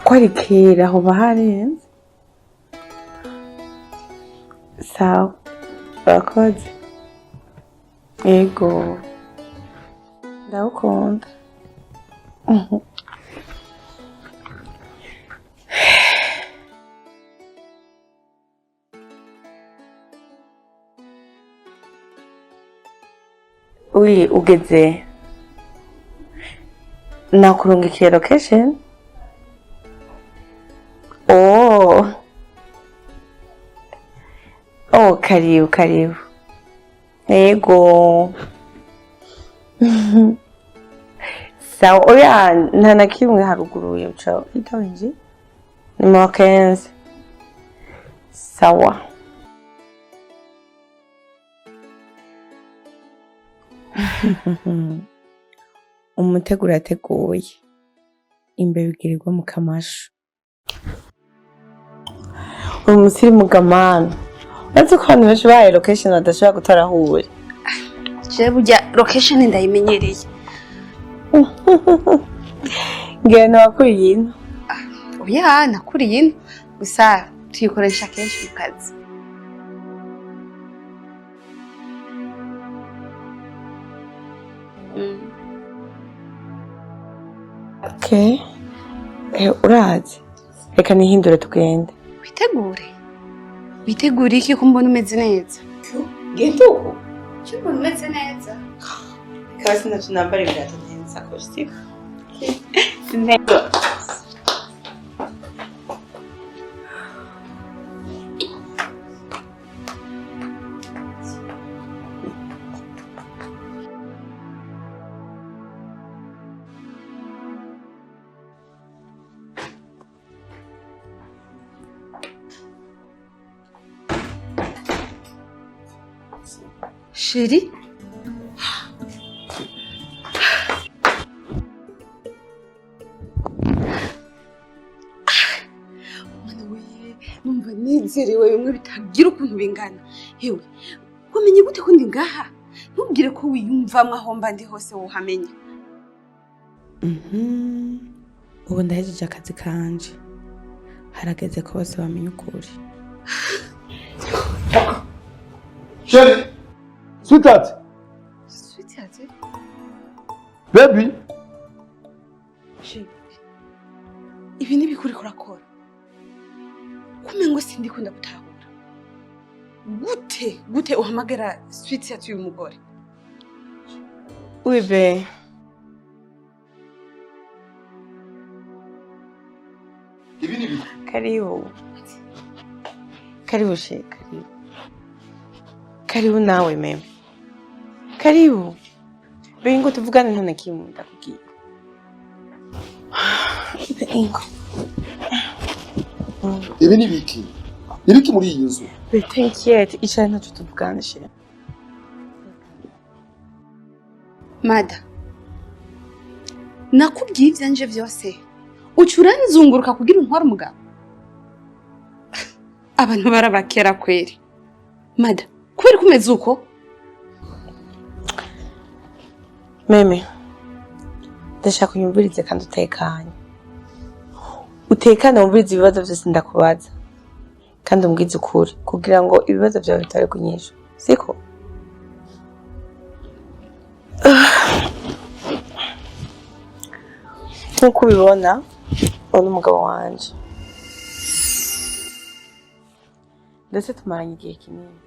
Ko ari kera hoba harenze. Sawa, urakoze. Ego. Ndagukunda. Ui, ugeze. Nakurungikiye location? Oh, karibu. Ego. Sawa, oya nta na kimwe haruguruye uca itawenje. Ni mu 15. Sawa. Umutego urateguye. Imbere bigirirwa mu kamasho. Umusiri mugamana. Natse ko abantu benshi baye location badashobora gutarahura. Je burya location ndayimenyereye. Ngene wakuriye ino. Oya nakuriye ino. Gusa tuyikoresha kenshi mu kazi. Okay. Urazi. Reka nihindure tugende. Witegure iki ko mbona umeze neza? Genda uko. Cyumva umeze neza. Kasi nacho nambara ibirato neza kosti. Sinego. Chérie? numva nizerewe bimwe bitagira ukuntu bingana. Hewe, wamenye gute ko ndi ngaha? Ntubwire ko wiyumvamwe aho mba ndi hose wohamenya. Ubu ndahejeje akazi kanje. Harageze ko bose bamenya ukuri. Chérie, sweetheart. Sweetheart? Baby. Chérie. Ibi ni bikuri kurakora. Kumengo sindi kunda gutahura. Gute uhamagara sweetheart uyu mugore? Wibe. Ibi ni biki? Karibu. Karibu she, karibu. Karibu nawe meme. Karibu. Bengo tuvugane nta nakimwe ndakubwira. Bengo. Ibi ni biki? Ibiki muri iyi nzu? T'inquiète, icara ntacyo tuvugane she. Mada. Nakubwiye ivyanje vyose. Ucuranzunguruka kugira untwara umugabo. Abantu barabakera kweri. Mada, kweri kumeze uko? Meme. Ndashaka unyumvirize kandi utekanye. Utekane wumvirize ibibazo byose ndakubaza. Kandi umbwize ukuri kugira ngo ibibazo byawe bitare kunyisha. Siko? Nkuko ubibona, uno umugabo wanje. Ndetse tumaranye igihe kinini.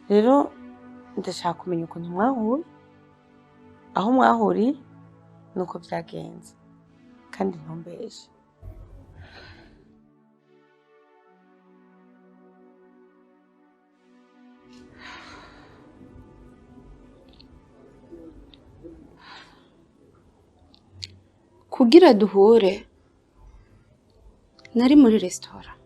Rero ndashaka kumenya ukuntu mwahuye, aho mwahuriye nuko byagenze kandi ntumbeshe. Kugira duhure nari muri restaurant.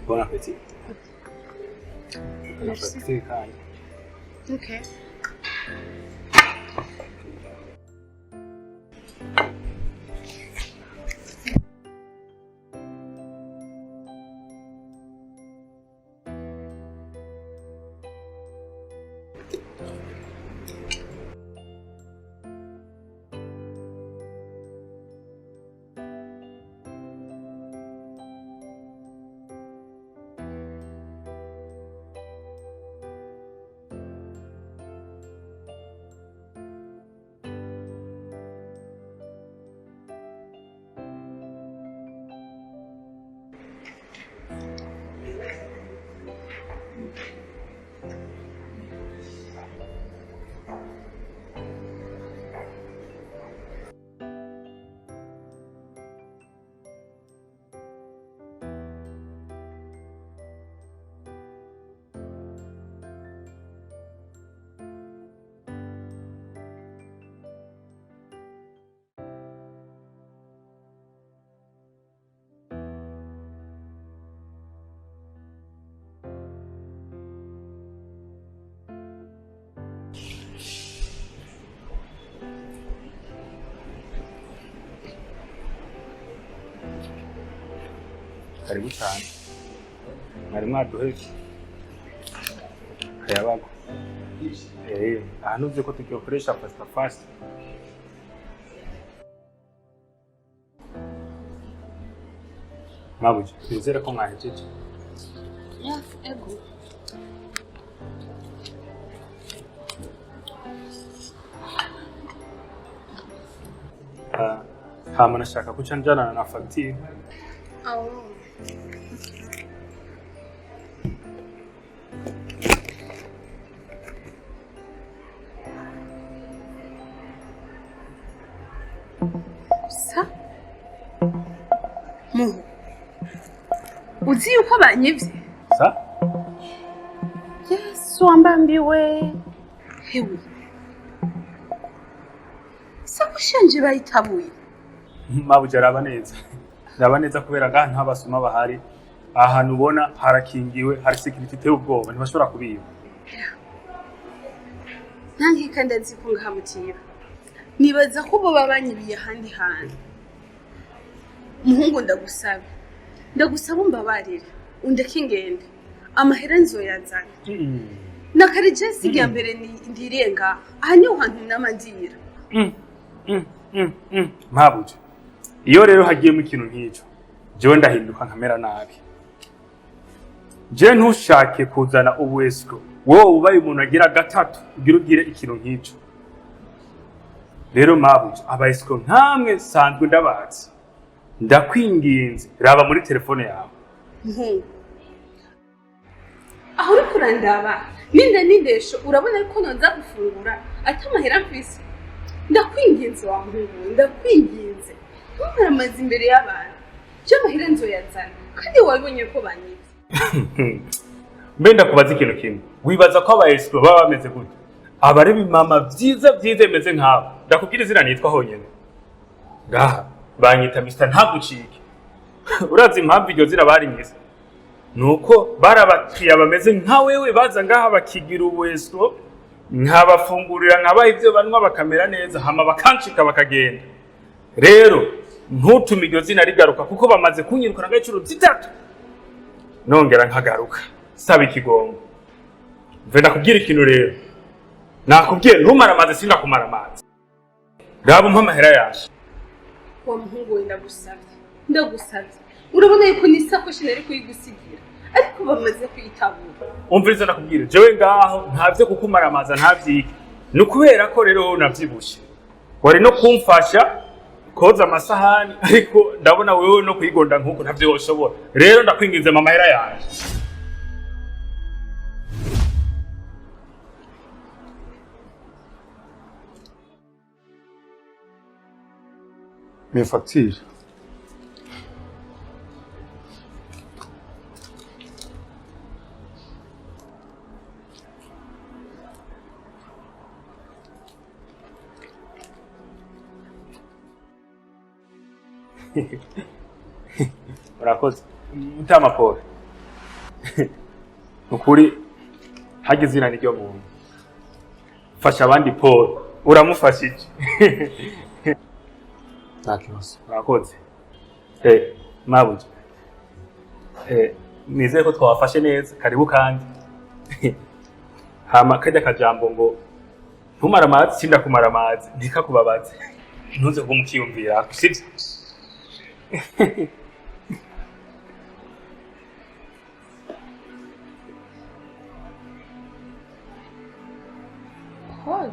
Bon appétit. Merci. Okay. Karibu cyane. Mwari mwaduheje. Kayabago. Ahantu uzi ko tugiye fast. Mabuji, nizere ko mwahejeje. Ego. Hama nashaka kuca njana na fagitire. Sa? Muhu. Uzi yuko banyivye? Sa? Yesu wambambiwe. Hewe. Sakushanje bayitabuye. Mabuja araba neza. Araba neza kubera ngaha nta basuma bahari. Ahantu ubona harakingiwe, hari security iteye ubwoba, ntibashobora kubiba. Nankeka ndazi ko ngahamutira. Nibaza ko bo babanyibiye ahandi hantu. Muhungu ndagusaba umbabarira undeke ingende amahera nzoyazana nakari jesi ya mbere ndirenga aha niho hantu n'amadira Mabuja iyo rero hagiyemo ikintu nk'icyo jewe ndahinduka nkamera nabi je ntushake kuzana ubuesiko wowe ubaye umuntu agira gatatu ugira ugire ikintu nk'icyo rero Mabuja abaesiko nkamwe sanzwe ndabazi ndakwinginze raba muri telefone yawe aho uri kurandaba nindesho urabona ko nonza gufungura atamahera mfise ndakwinginze wa muhungu ndakwinginze ntumaramaze imbere y'abantu byo mahera nzoyazana kandi wabonye ko banyivye mbe ndakubaza ikintu kimwe wibaza ko abaesiko baba bameze gute abareba imama vyiza bimeze nk'abo ndakubwira izina nitwa honyene ngaha banyita Mr. Ntagucike urazi impamvu iryo zira barinyise nuko barabakiriya bameze nka wewe baza ngaha bakigira ubuesiko nkabafungurira nkabaha ivyo banywa bakamera neza hama bakancika bakagenda rero ntutume iryo zina rigaruka kuko bamaze kunyirukana ng'icuro zitatu nongera nkagaruka saba ikigongo mve ndakubwira ikintu rero nakubwiye ntumara amazi sinakumara amazi raba umpa amahera yaje wa muhungu we ndagusabye urabona yuko nisakoshi nari kuyigusigira ariko bamaze kuyitabura umviriza nakubwira jewe ngaho ntavyo kukumara amazi ntavyiki nukubera ko rero navyibushe wari no kumfasha koza amasahani ariko ndabona wewe no kuyigonda nkuko ntavyo woshobora rero ndakwinginze mama mahera yaje Mes factures. Murakoze. Mutama Paul. Ukuri hagize irani ryo muntu. Fasha abandi Paul. Uramufashije. Nakibazo. Murakoze. Mabuja. Nizeye ko twafashe neza karibu kandi. Hama kajya kajambo ngo ntumara amazi sinda kumara amazi ntikakubabaze. Ntuze kumukiyumvira sibyo. Paul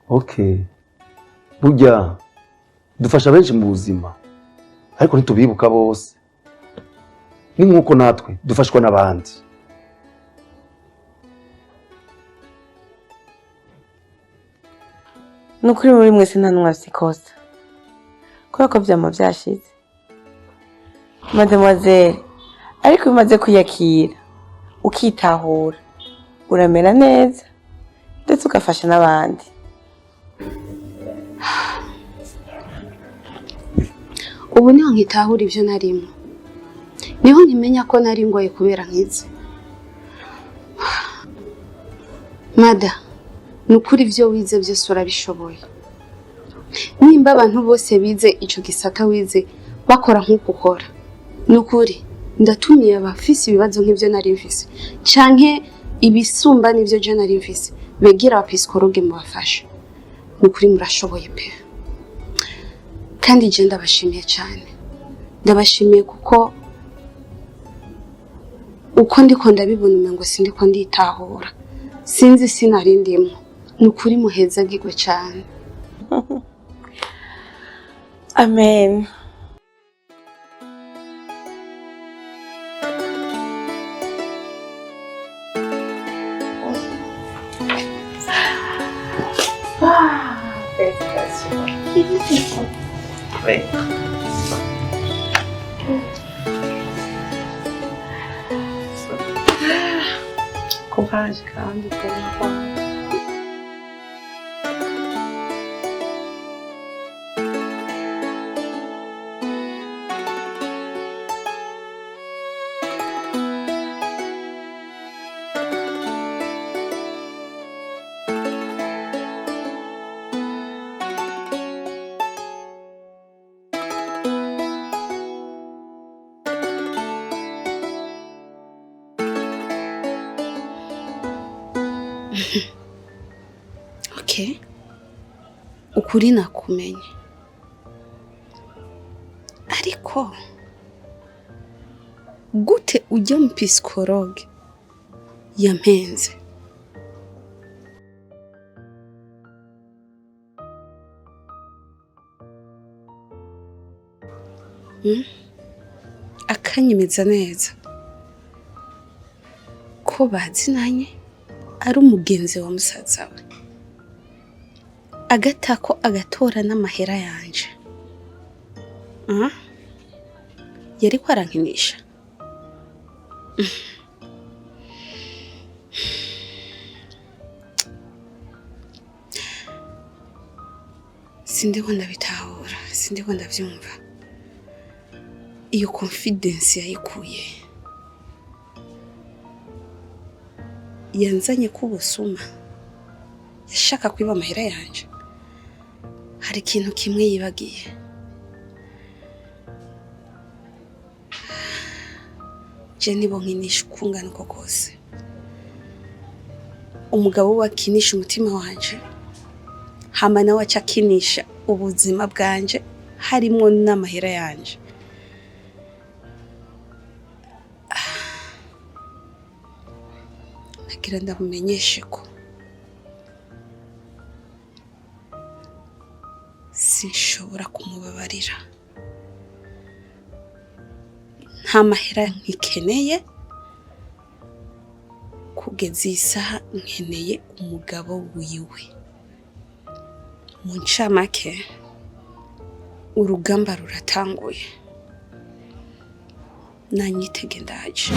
Okay. Burya dufasha benshi mu buzima ariko ntitubibuka bose. Ni nkuko natwe dufashwa n'abandi. Nukuri muri mwese nta numwe afite ikosa kubera ko vyama vyashize mademoiselle ariko bimaze kuyakira ukitahura uramera neza ndetse ugafasha n'abandi. ubu niho nkitahura ivyo narimo, niho nkimenya ko nari ngoye kubera nkize. Mada, nukuri ivyo wize vyose urabishoboye. Nimba abantu bose bize ico gisata wize bakora nk'uko ukora, nukuri ndatumiye abafise ibibazo nk'ivyo nari mfise canke ibisumba n'ivyo je nari mfise begira abapisikologe mubafashe. Nukuri murashoboye pe. Kandi je ndabashimiye cyane, ndabashimiye kuko uko ndiko ndabibona umengo sindiko nditahura, sinzi sinari ndimo. Nukuri muhezagirwe cyane. Amen. Courage kandi tempo. Okay. Ukuri nakumenye. Ariko gute ujya mu psikologe yampenze? Akanyemeza neza ko bazinanye ari umugenzi wa musaza we, agatako agatora n'amahera yanje. Yari ko arankinisha. Sindiko ndabitahura, sindiko ndavyumva. Iyo confidence yayikuye. Yanzanye kubusuma. Yashaka kwiba amahera yanje. Hari ikintu kimwe yibagiye. Je nibo nkinisha ukungana uko kose. Umugabo wakinisha umutima wanje, hama nawe acakinisha ubuzima bwanje harimo n'amahera yanje. Nagira ndamumenyeshe ko sinshobora kumubabarira. Nta mahera nkikeneye, kugeza isaha nkeneye umugabo wiwe. Mu ncamake urugamba ruratanguye. Nanyitege ndaje.